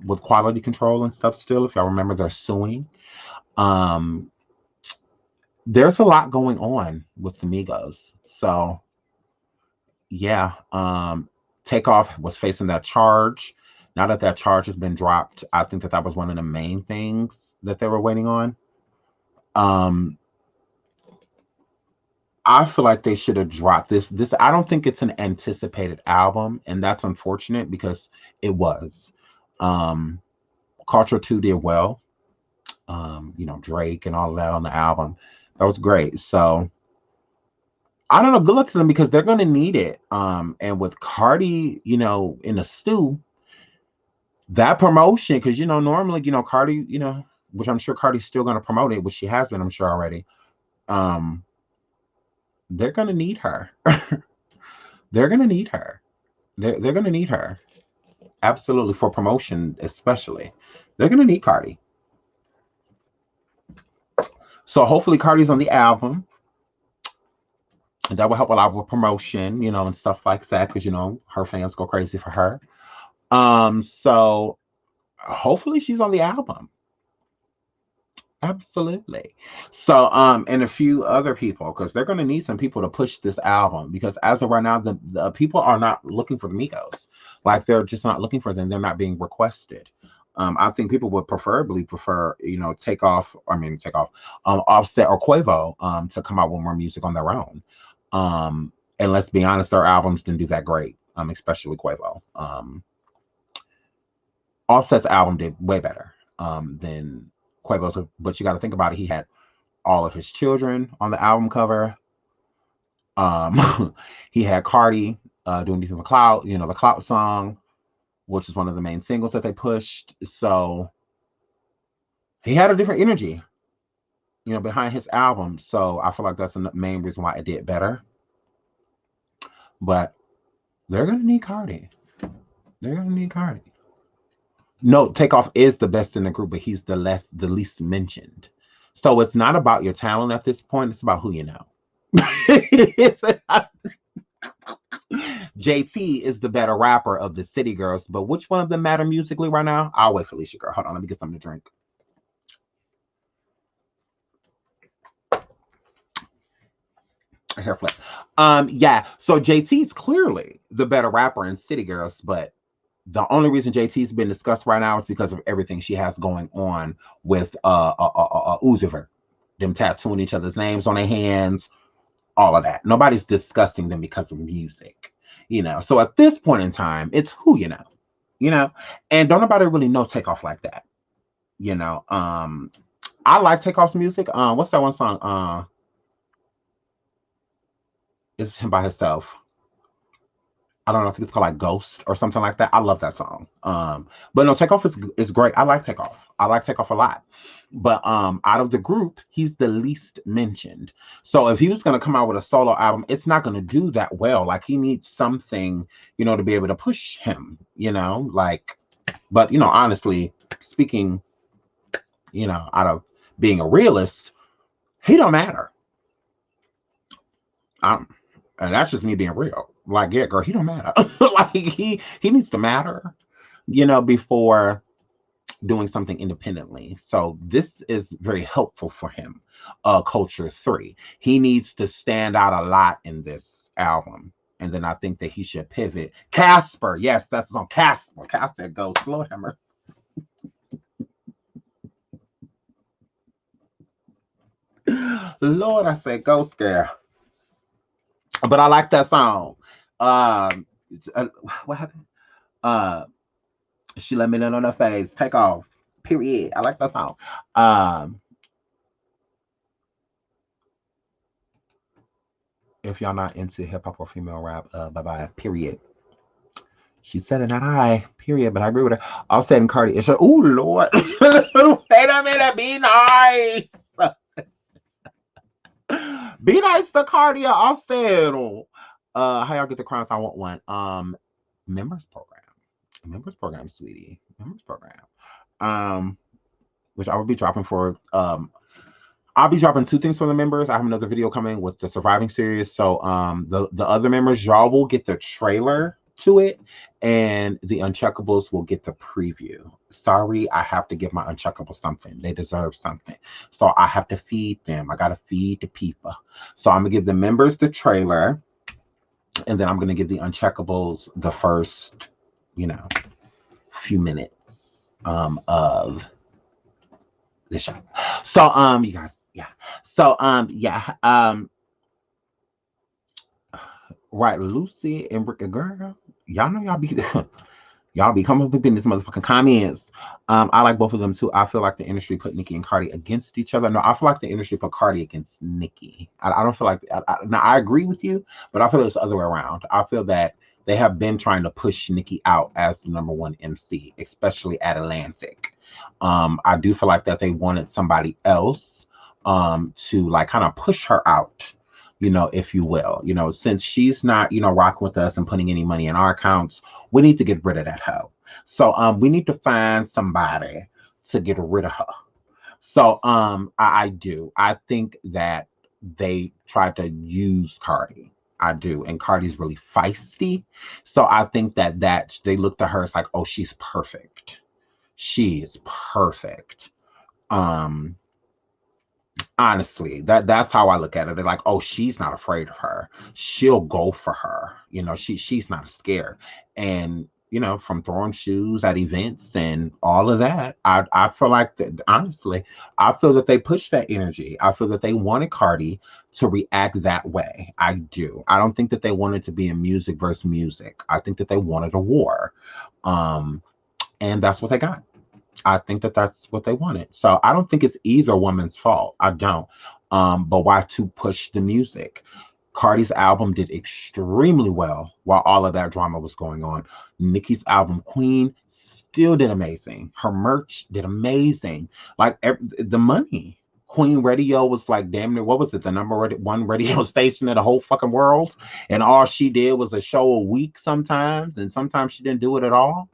with quality control and stuff still. If y'all remember, they're suing. Um, there's a lot going on with the Migos. So yeah, Takeoff was facing that charge. Now that that charge has been dropped, I think that was one of the main things that they were waiting on. Um, I feel like they should have dropped this. I don't think it's an anticipated album, and that's unfortunate because it was. Um, Culture 2 did well. Drake and all of that on the album. That was great. So I don't know. Good luck to them because they're gonna need it. And with Cardi, in the stew, that promotion, because normally, Cardi, which I'm sure Cardi's still gonna promote it, which she has been, I'm sure already. Um, they're gonna need her. They're gonna need her. They're gonna need her. Absolutely, for promotion, especially. They're gonna need Cardi. So hopefully Cardi's on the album. And that will help a lot with promotion, and stuff like that, because her fans go crazy for her. So hopefully she's on the album. Absolutely. So, and a few other people, because they're going to need some people to push this album. Because as of right now, the people are not looking for the Migos. Like they're just not looking for them. They're not being requested. I think people would preferably prefer, Takeoff, Offset or Quavo, to come out with more music on their own. And let's be honest, their albums didn't do that great. Especially Quavo. Offset's album did way better than Quavo's, but you got to think about it. He had all of his children on the album cover. He had Cardi doing Decent for Clout, the Clout song, which is one of the main singles that they pushed. So he had a different energy, behind his album. So I feel like that's the main reason why it did better. But they're gonna need Cardi. They're gonna need Cardi. No, Takeoff is the best in the group, but he's the least mentioned. So it's not about your talent at this point. It's about who you know. JT is the better rapper of the City Girls, but which one of them matter musically right now? I'll wait for Alicia Girl. Hold on, let me get something to drink. Hair flip. Yeah. So JT's clearly the better rapper in City Girls, but the only reason JT's been discussed right now is because of everything she has going on with Uziver. Them tattooing each other's names on their hands, all of that. Nobody's discussing them because of music, So at this point in time, it's who and don't nobody really know Takeoff like that, I like Takeoff's music. What's that one song? It's him by himself. I don't know, I think it's called like Ghost or something like that. I love that song. But no, Takeoff is great. I like Takeoff. I like Takeoff a lot. But out of the group, he's the least mentioned. So if he was gonna come out with a solo album, it's not gonna do that well. Like he needs something, to be able to push him, like, but honestly speaking, out of being a realist, he don't matter. And that's just me being real. Like, yeah, girl, he don't matter. Like he needs to matter, before doing something independently. So this is very helpful for him. Culture 3. He needs to stand out a lot in this album. And then I think that he should pivot. Casper, yes, that's on Casper. Casper goes, Lord have mercy. Lord, I said, go scare. But I like that song. Um, uh, what happened? Uh, she let me know on her face. Take off. Period. I like that song. Um, if y'all not into hip hop or female rap, bye bye. Period. She said it, not I. Period. But I agree with her. Offset and Cardi. It's oh Lord. Wait a minute. Be nice. Be nice to Cardi or Offset. How y'all get the crowns? I want one. Members program. Members program, sweetie. Members program. Um, which I will be dropping for I'll be dropping two things for the members. I have another video coming with the surviving series. So the other members, y'all will get the trailer to it, and the Uncheckables will get the preview. Sorry, I have to give my Uncheckables something. They deserve something. So I have to feed them. I gotta feed the people. So I'm gonna give the members the trailer, and then I'm gonna give the Uncheckables the first, few minutes of the show. So you guys, yeah. So yeah. Right, Lucy and Ricky girl, y'all know y'all be y'all be coming up in this motherfucking comments. I like both of them too. I feel like the industry put Nicki and Cardi against each other. No, I feel like the industry put Cardi against Nicki. I don't feel like now I agree with you, but I feel it's the other way around. I feel that they have been trying to push Nicki out as the number one MC, especially at Atlantic. I do feel like that they wanted somebody else to like kind of push her out, if you will. Since she's not, rocking with us and putting any money in our accounts, we need to get rid of that hoe. So we need to find somebody to get rid of her. So I do. I think that they tried to use Cardi. I do. And Cardi's really feisty. So I think that they looked at her as like, oh, she's perfect. She is perfect. Um, Honestly, that's how I look at it. They're like, oh, she's not afraid of her. She'll go for her. She's not scared. And from throwing shoes at events and all of that, I feel like that. Honestly, I feel that they pushed that energy. I feel that they wanted Cardi to react that way. I do. I don't think that they wanted to be in music versus music. I think that they wanted a war, and that's what they got. I think that that's what they wanted. So I don't think it's either woman's fault. I don't. But why to push the music? Cardi's album did extremely well while all of that drama was going on. Nicki's album Queen still did amazing. Her merch did amazing. Like the money. Queen Radio was like damn near, what was it, the number one radio station in the whole fucking world, and all she did was a show a week sometimes, and sometimes she didn't do it at all.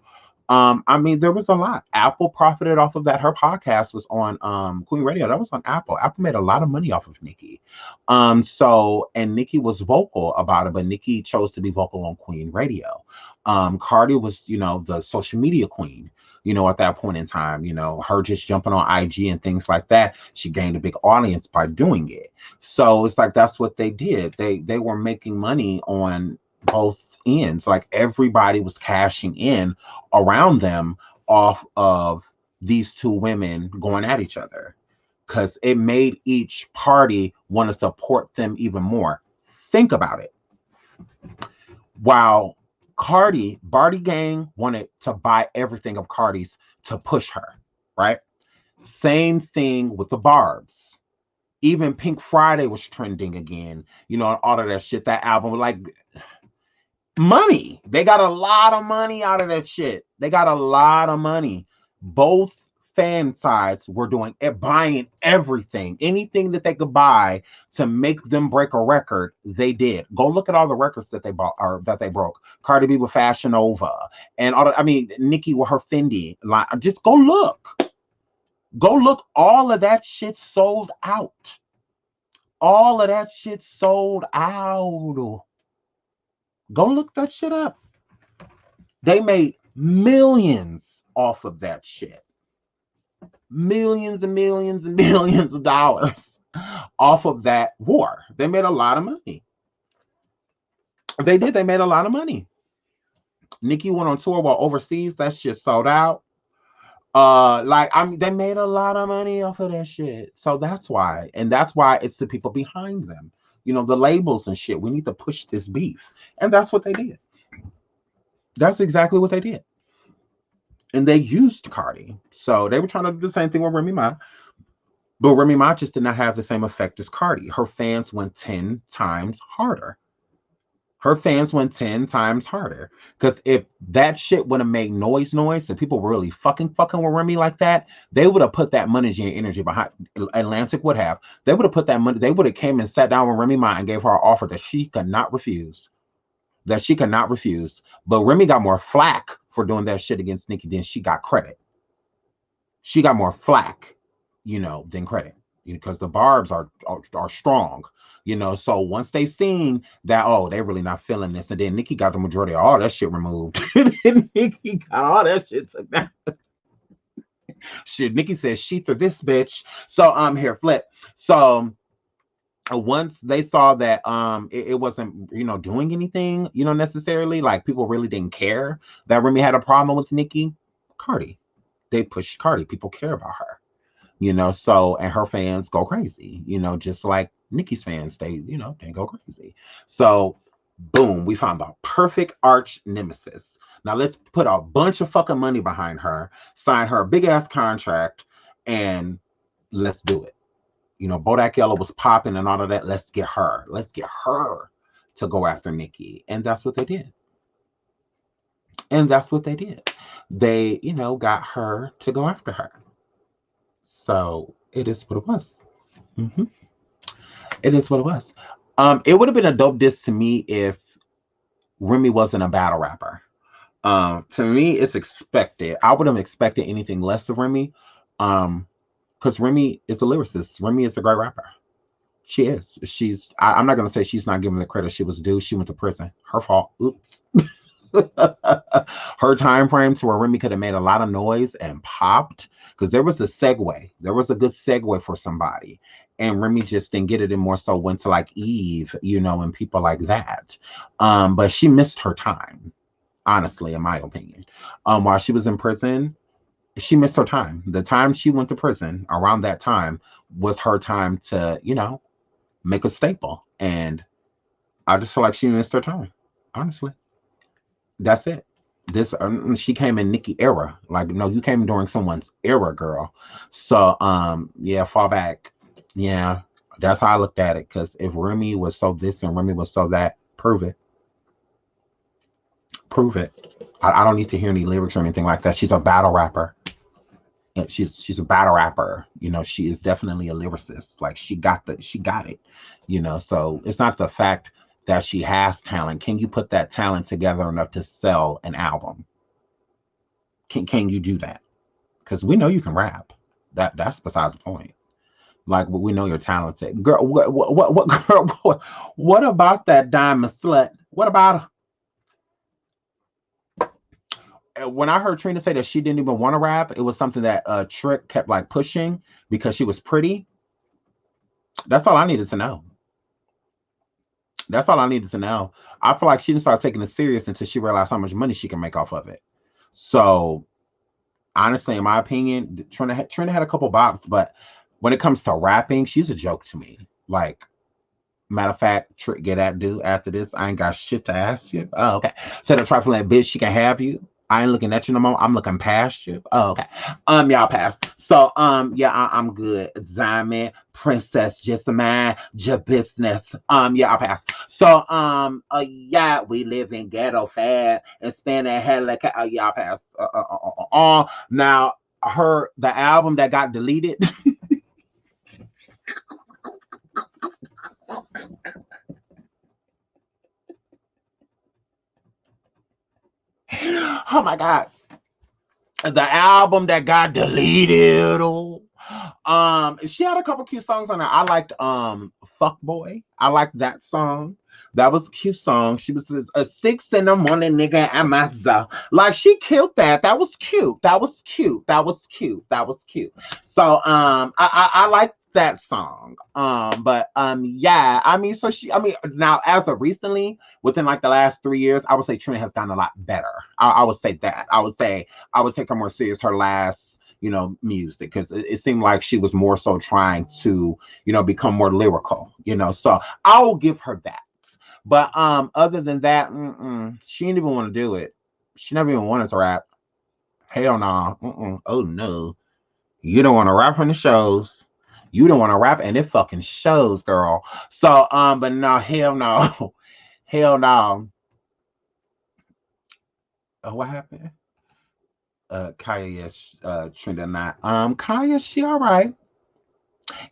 I mean, there was a lot. Apple profited off of that. Her podcast was on Queen Radio. That was on Apple. Apple made a lot of money off of Nicki. And Nicki was vocal about it, but Nicki chose to be vocal on Queen Radio. Cardi was, the social media queen, at that point in time, her just jumping on IG and things like that. She gained a big audience by doing it. So it's like that's what they did. They were making money on both ends. Like everybody was cashing in around them off of these two women going at each other, because it made each party want to support them even more. Think about it. While Barty Gang wanted to buy everything of Cardi's to push her, right? Same thing with the Barbs. Even Pink Friday was trending again, all of that shit. That album, like, money. They got a lot of money out of that shit. They got a lot of money. Both fan sides were buying everything, anything that they could buy to make them break a record. They did. Go look at all the records that they bought or that they broke. Cardi B with Fashion Nova, and all. Nicki with her Fendi line. Just go look. Go look. All of that shit sold out. All of that shit sold out. Go look that shit up. They made millions off of that shit. Millions and millions and millions of dollars off of that war. They made a lot of money. They did. They made a lot of money. Nicki went on tour while overseas. That shit sold out. They made a lot of money off of that shit. So that's why. And that's why it's the people behind them. You know, the labels and shit. We need to push this beef. And that's what they did. That's exactly what they did. And they used Cardi. So they were trying to do the same thing with Remy Ma. But Remy Ma just did not have the same effect as Cardi. Her fans went 10 times harder. Her fans went 10 times harder. Because if that shit would have made noise, and people were really fucking with Remy like that, they would have put that money and energy behind. Atlantic would have. They would have put that money. They would have came and sat down with Remy Ma and gave her an offer that she could not refuse. But Remy got more flack for doing that shit against Nicki than she got credit. She got more flack, you know, than credit. Because the barbs are strong. You know, so once they seen that, oh, they really not feeling this, and then Nicki got the majority of all that shit removed. Nicki got all that shit took down. Shit, Nicki says she threw this bitch. So here, flip. So once they saw that it wasn't, you know, doing anything, you know, necessarily, like people really didn't care that Remy had a problem with Nicki, Cardi. They pushed Cardi. People care about her. You know, so, and her fans go crazy, you know, just like Nicki's fans, they go crazy. So, boom, we found the perfect arch nemesis. Now let's put a bunch of fucking money behind her, sign her a big ass contract, and let's do it. You know, Bodak Yellow was popping and all of that. Let's get her. Let's get her to go after Nicki. And that's what they did. They, you know, got her to go after her. So it is what it was. Mm-hmm. It is what it was. It would have been a dope diss to me if Remy wasn't a battle rapper. To me, it's expected. I wouldn't have expected anything less of Remy. Because Remy is a lyricist. Remy is a great rapper. She is. I'm not gonna say she's not giving the credit she was due. She went to prison. Her fault. Oops. Her time frame to where Remy could have made a lot of noise and popped, because there was a segue. There was a good segue for somebody, and Remy just didn't get it, and more so went to like Eve, you know, and people like that. But she missed her time, honestly, in my opinion. While she was in prison, she missed her time. The time she went to prison, around that time, was her time to, you know, make a staple. And I just feel like she missed her time, honestly. That's it. This she came in Nicki era. Like, no, you came during someone's era, girl. So yeah, fall back. Yeah, that's how I looked at it. Because if Remy was so this and Remy was so that, prove it. I don't need to hear any lyrics or anything like that. She's a battle rapper. She's a battle rapper. You know, she is definitely a lyricist. Like, she got it. You know, so it's not the fact that she has talent. Can you put that talent together enough to sell an album? Can you do that? Because we know you can rap. That's beside the point. Like, we know you're talented, girl. What girl? What about that diamond slut? What about her? When I heard Trina say that she didn't even want to rap, it was something that Trick kept like pushing because she was pretty. That's all I needed to know. I feel like she didn't start taking it serious until she realized how much money she can make off of it. So, honestly, in my opinion, Trina had a couple bops, but when it comes to rapping, she's a joke to me. Like, matter of fact, Trick, get at dude after this. I ain't got shit to ask you. Oh, okay. Tell the trifling bitch she can have you. I ain't looking at you no more. I'm looking past you. Oh, okay. Y'all pass. So, yeah, I'm good. Diamond, princess, just a man, your business. Yeah, I'll pass. So, yeah, we live in ghetto fad and spend a hell like, yeah, I'll pass. Now, the album that got deleted. Oh my God. The album that got deleted. She had a couple cute songs on there. I liked Fuck Boy. I liked that song. That was a cute song. She was a 6 in the morning nigga at my zone. Like, she killed that. That was cute. So I like that song. But yeah, I mean, now as of recently, within like the last 3 years, I would say Trina has gotten a lot better. I would say that. I would take her more serious her last music, because it seemed like she was more so trying to, become more lyrical, So I'll give her that. But other than that, she didn't even want to do it. She never even wanted to rap. Hell no. Oh no. You don't want to rap on the shows. You don't want to rap and it fucking shows, girl. So but no, hell no. Hell no. What happened? Kaya, yes, Trinidad not. Kaya, she all right.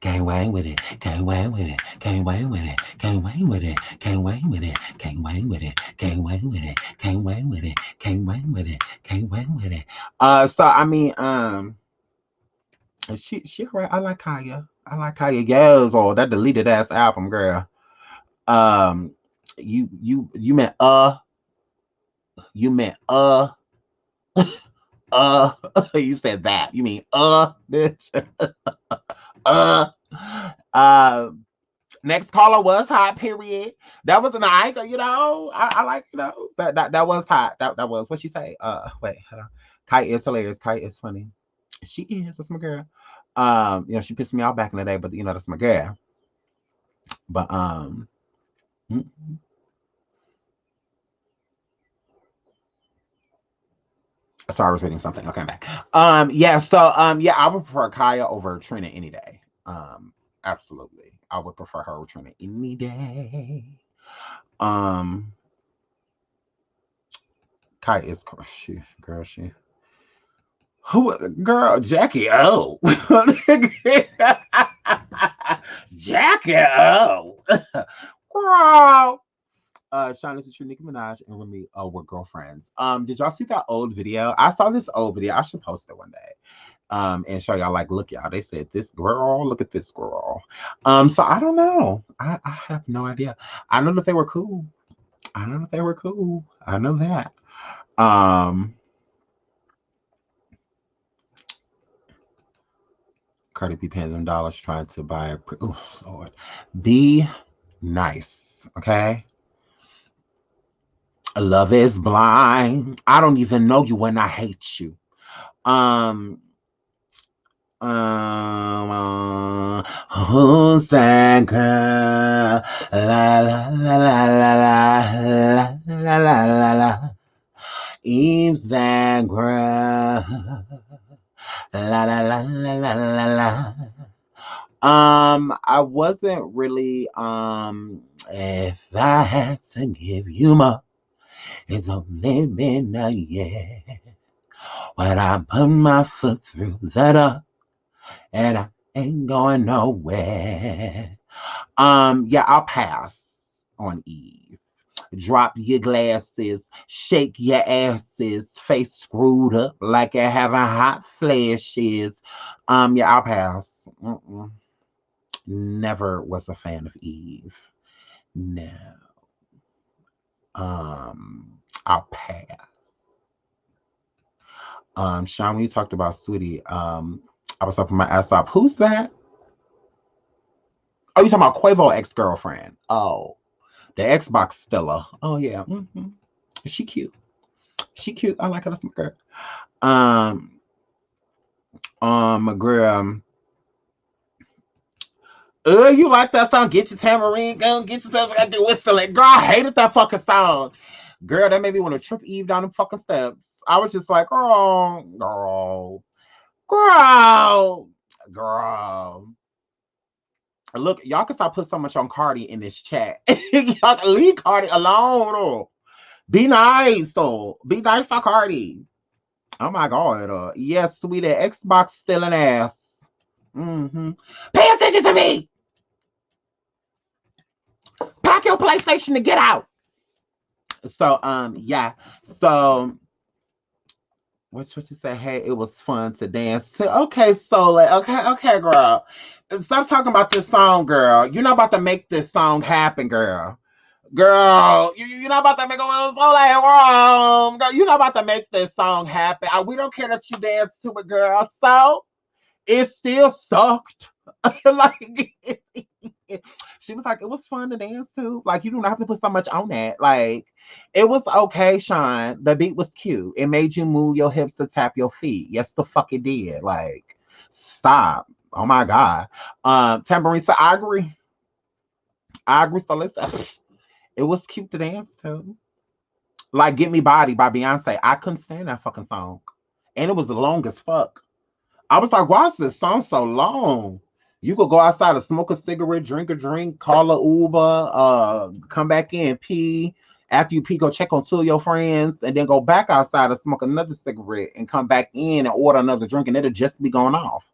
Can't wait with it. Can't wait with it. Can't wait with it. Can't wait with it. Can't wait with it. Can't wait with it. Can't wait with it. Can't wait with it. Can't wait with it. Can't wait with it. So I mean, she all right. I like Kaya. I like Kaya. Yes, or that deleted ass album, girl. Um, you meant you meant you said that. You mean bitch. uh uh Next caller was hot, period. That was an I, I like, that was hot. That was what she say. Wait, hold on. Kite is hilarious. Kite is funny. She is, that's my girl. She pissed me off back in the day, but that's my girl. But mm, sorry, I was reading something. Okay, I'm back. Yeah, so yeah, I would prefer Kaya over Trina any day. Absolutely. I would prefer her over Trina any day. Kaya is she. Who girl? Jackie O. Jackie O. Girl. Sean, this is true. Nicki Minaj and Remy were girlfriends. Did y'all see that old video? I saw this old video. I should post it one day. And show y'all, like, look, y'all. They said this girl, look at this girl. So I don't know. I have no idea. I know that they were cool. I know that they were cool. I know that. Cardi B paying them dollars trying to buy a. Oh Lord, be nice, okay? Love is blind. I don't even know you when I hate you. Who's that girl? La la la la la la la la la la. Eve's that girl. La la la la la la la. I wasn't really if I had to give you more, it's only been a year. When I put my foot through the door and I ain't going nowhere. Yeah, I'll pass on Eve. Drop your glasses, shake your asses, face screwed up like you're having hot flashes. Yeah, I'll pass. Never was a fan of Eve. No. I'll pass. Sean, when you talked about Sweetie, I was up in my ass up. Who's that? Oh, you talking about Quavo ex-girlfriend? Oh, the Xbox Stella. Oh yeah, she cute. She cute. I like her. That's my girl. Girl. You like that song? Get your tambourine, go get your tambourine, whistling. Girl, I hated that fucking song. Girl, that made me want to trip Eve down the fucking steps. I was just like, girl. Look, y'all can stop putting so much on Cardi in this chat. Y'all can leave Cardi alone. Be nice, though. Be nice to Cardi. Oh my God. Yes, sweetie. Xbox still an ass. Pay attention to me. Pack your PlayStation to get out. So, yeah. So, what you say? Hey, it was fun to dance. Okay, so okay, girl. Stop talking about this song, girl. You're not about to make this song happen, girl. Girl, you're not about to make a little song like wrong. Girl, you're not about to make this song happen. We don't care that you dance to it, girl. So it still sucked. Like, she was like, it was fun to dance to. Like, you don't have to put so much on that. Like, it was okay, Sean. The beat was cute. It made you move your hips to tap your feet. Yes, the fuck it did. Like, stop. Oh my God. Tambourine, so I agree. I agree. So listen, it was cute to dance to. Like, Get Me Body by Beyonce. I couldn't stand that fucking song. And it was long as fuck. I was like, why is this song so long? You could go outside and smoke a cigarette, drink a drink, call a Uber, come back in, pee. After you pee, go check on two of your friends, and then go back outside and smoke another cigarette and come back in and order another drink, and it'll just be going off.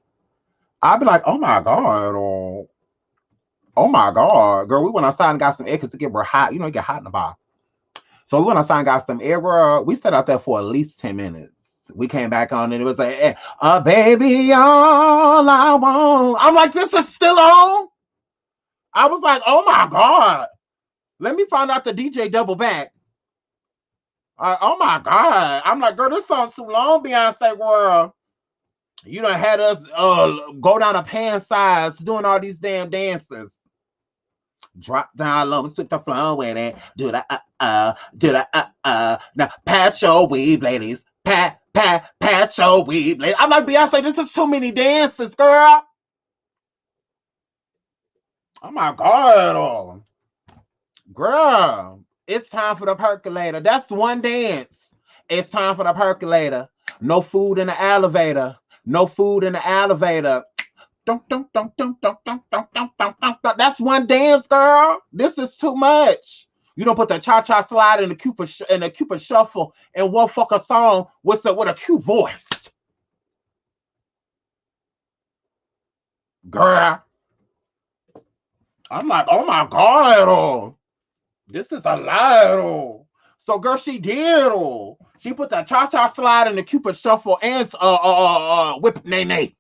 I'd be like, oh my God, oh my God. Girl, we went outside and got some air because it get real hot. You know, it get hot in the bar. So we went outside and got some air. We sat out there for at least 10 minutes. We came back on and it was like, baby, all I want. I'm like, this is still on? I was like, oh my God. Let me find out the DJ double back. Oh my God. I'm like, girl, this song's too long, Beyonce world. You done had us go down a pan size doing all these damn dances. Drop down low, sweep the floor with it. Do the do the Now pat your weave, ladies. Pat your weave, ladies. I'm like, Beyonce, this is too many dances, girl. Oh my God, girl, it's time for the percolator. That's one dance. It's time for the percolator. No food in the elevator. No food in the elevator. That's one dance, girl. This is too much. You don't put the cha-cha slide in the Cupid shuffle in one fucking song with a cute voice. Girl. I'm like, oh my God. This is a lie. So girl, she did. She put the cha-cha slide in the Cupid shuffle and whip nay.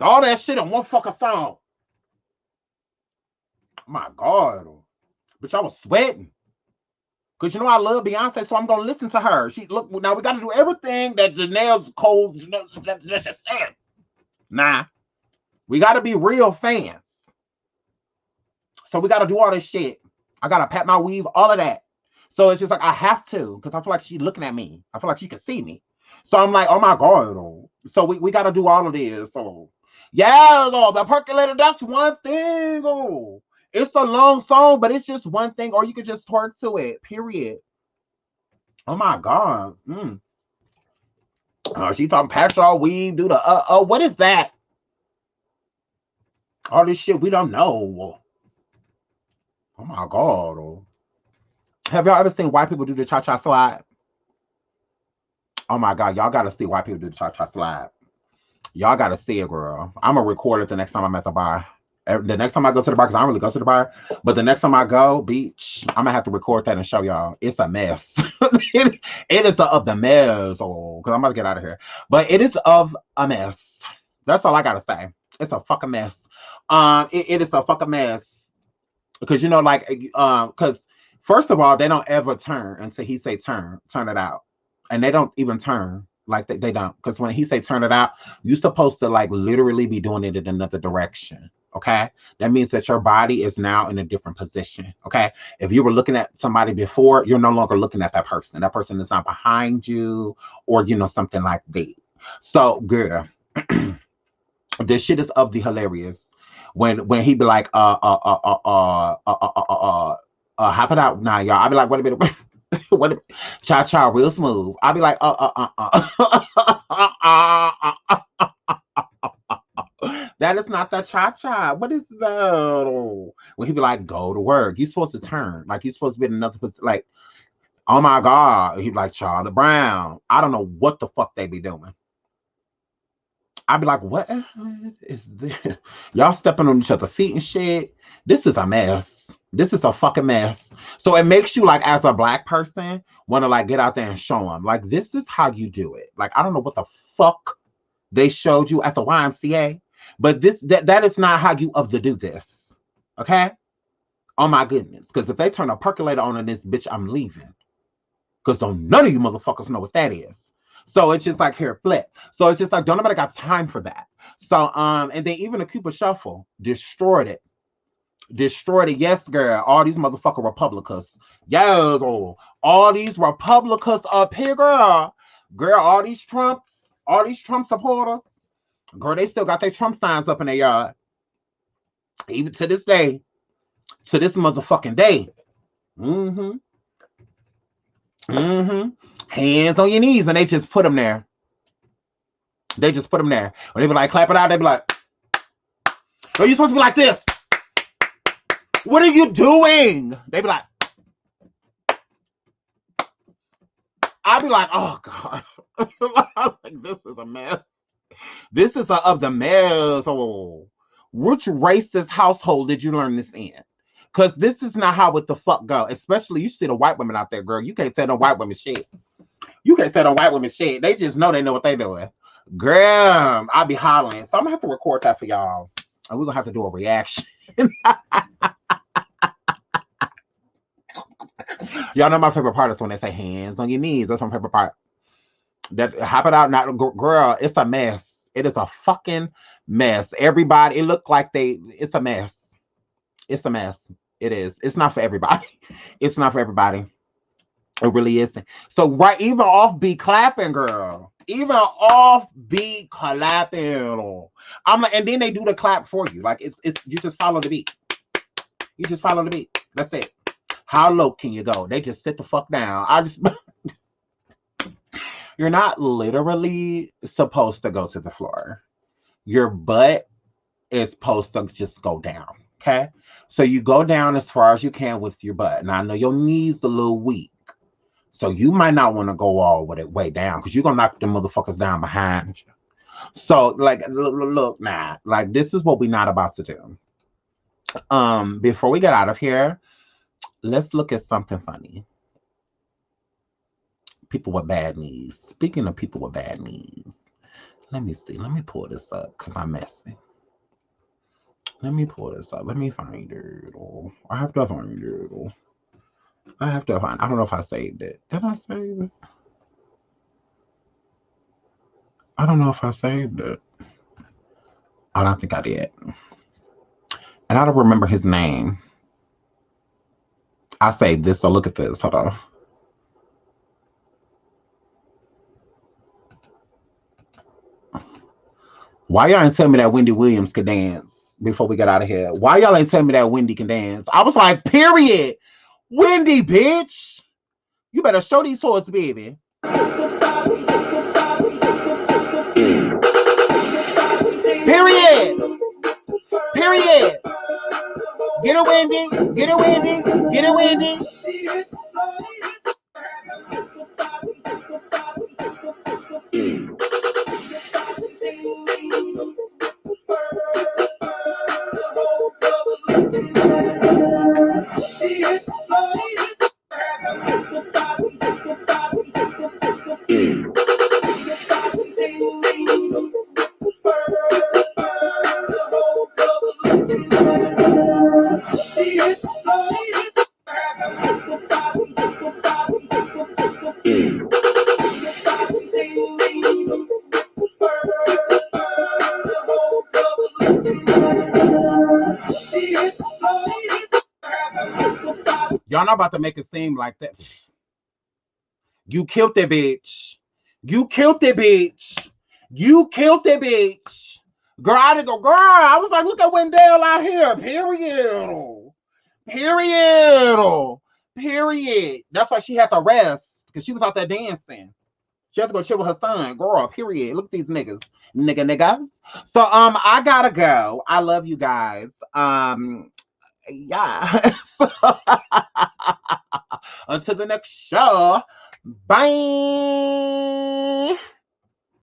All that shit in one fucking song. Oh my God. Bitch, I was sweating. Cause you know I love Beyonce, so I'm gonna listen to her. She look now we gotta do everything that Janelle's cold that's just said. Nah. We gotta be real fans. So we gotta do all this shit. I gotta pat my weave, all of that. So it's just like I have to, because I feel like she's looking at me. I feel like she can see me. So I'm like, oh my God. So we gotta do all of this. So yeah, though, the percolator, that's one thing. It's a long song, but it's just one thing, or you could just twerk to it. Period. Oh my God. She talking Patrick weave, do the what is that? All this shit we don't know. Oh my God. Have y'all ever seen white people do the cha-cha slide? Oh my God, y'all gotta see white people do the cha-cha slide. Y'all gotta see it, girl. I'm gonna record it the next time I'm at the bar. The next time I go to the bar, because I don't really go to the bar, but the next time I go, beach, I'm gonna have to record that and show y'all. It's a mess. It is of the mess, because I'm about to get out of here. But it is of a mess. That's all I gotta say. It's a fucking mess. It is a fucking mess. Because you know, like, because first of all, they don't ever turn until he say turn it out, and they don't even turn. Like they don't, because when he say turn it out, you're supposed to like literally be doing it in another direction. Okay, that means that your body is now in a different position. Okay, if you were looking at somebody before, you're no longer looking at that person. That person is not behind you, or something like that. So, girl, this shit is of the hilarious. When he be like, hop it out now, y'all. I be like, wait a minute. What cha-cha real smooth. I'll be like, that is not the cha-cha. What is that? When he be like, go to work. You're supposed to turn. Like, you're supposed to be in another position. Like, oh my God. He be like, Charlie Brown. I don't know what the fuck they be doing. I'd be like, what is this? Y'all stepping on each other's feet and shit. This is a mess. This is a fucking mess. So it makes you, like, as a black person, want to, like, get out there and show them. Like, this is how you do it. Like, I don't know what the fuck they showed you at the YMCA, but that is not how you do this. Okay? Oh, my goodness. Because if they turn a percolator on in this bitch, I'm leaving. Because none of you motherfuckers know what that is. So it's just like, here, flip. So it's just like, don't nobody got time for that. So and then even the Cuba Shuffle destroyed it. Destroyed it. Yes, girl. All these motherfucking Republicans. Yes, oh, all these Republicans up here, girl. Girl, all these Trump supporters. Girl, they still got their Trump signs up in their yard. Even to this day. To this motherfucking day. Mm-hmm. Mm-hmm. Hands on your knees, and they just put them there. They just put them there. When they be like, clap it out, they be like, are you supposed to be like this? What are you doing? They be like, I'll be like, oh God. Like, this is a mess. This is of the mess. Oh, which racist household did you learn this in? Because this is not how it the fuck go. Especially you see the white women out there, girl. You can't tell no white women shit. You can't tell no white women shit. They just know what they doing. Girl, I'll be hollering. So I'm gonna have to record that for y'all. And we're gonna have to do a reaction. Y'all know my favorite part is when they say hands on your knees. That's my favorite part. That hop it out now, girl. It's a mess. It is a fucking mess. Everybody, it looked like it's a mess. It's a mess. It is. It's not for everybody. It's not for everybody. It really isn't. So right, even off be clapping, girl. Even off be clapping. I'm like, and then they do the clap for you. Like it's you just follow the beat. You just follow the beat. That's it. How low can you go? They just sit the fuck down. You're not literally supposed to go to the floor. Your butt is supposed to just go down. Okay? So you go down as far as you can with your butt. Now I know your knees a little weak. So you might not want to go all with it way down because you're gonna knock the motherfuckers down behind you. So like look, nah. Like this is what we're not about to do. Before we get out of here, let's look at something funny. People with bad knees. Speaking of people with bad knees, let me see. Let me pull this up because I'm messy. Let me pull this up. Let me find it. Oh, I have to find it. Oh, I have to find. I don't know if I saved it. Did I save it? I don't know if I saved it. I don't think I did. And I don't remember his name. I saved this, so look at this. Hold on. Why y'all ain't tell me that Wendy Williams could dance before we get out of here? Why y'all ain't tell me that Wendy can dance? I was like, period. Wendy, bitch. You better show these swords, baby. Period. Period. Get a Wendy. Get a Wendy. Get a Wendy. Y'all not about to make it seem like that. You killed it, bitch. You killed it, bitch. You killed it, bitch. Girl, I didn't go, girl. I was like, look at Wendell out here. Period. Period. Period. That's why she had to rest. Because she was out there dancing. She had to go chill with her son. Girl, period. Look at these niggas. Nigga. So I gotta go. I love you guys. Yeah. Until the next show. Bye.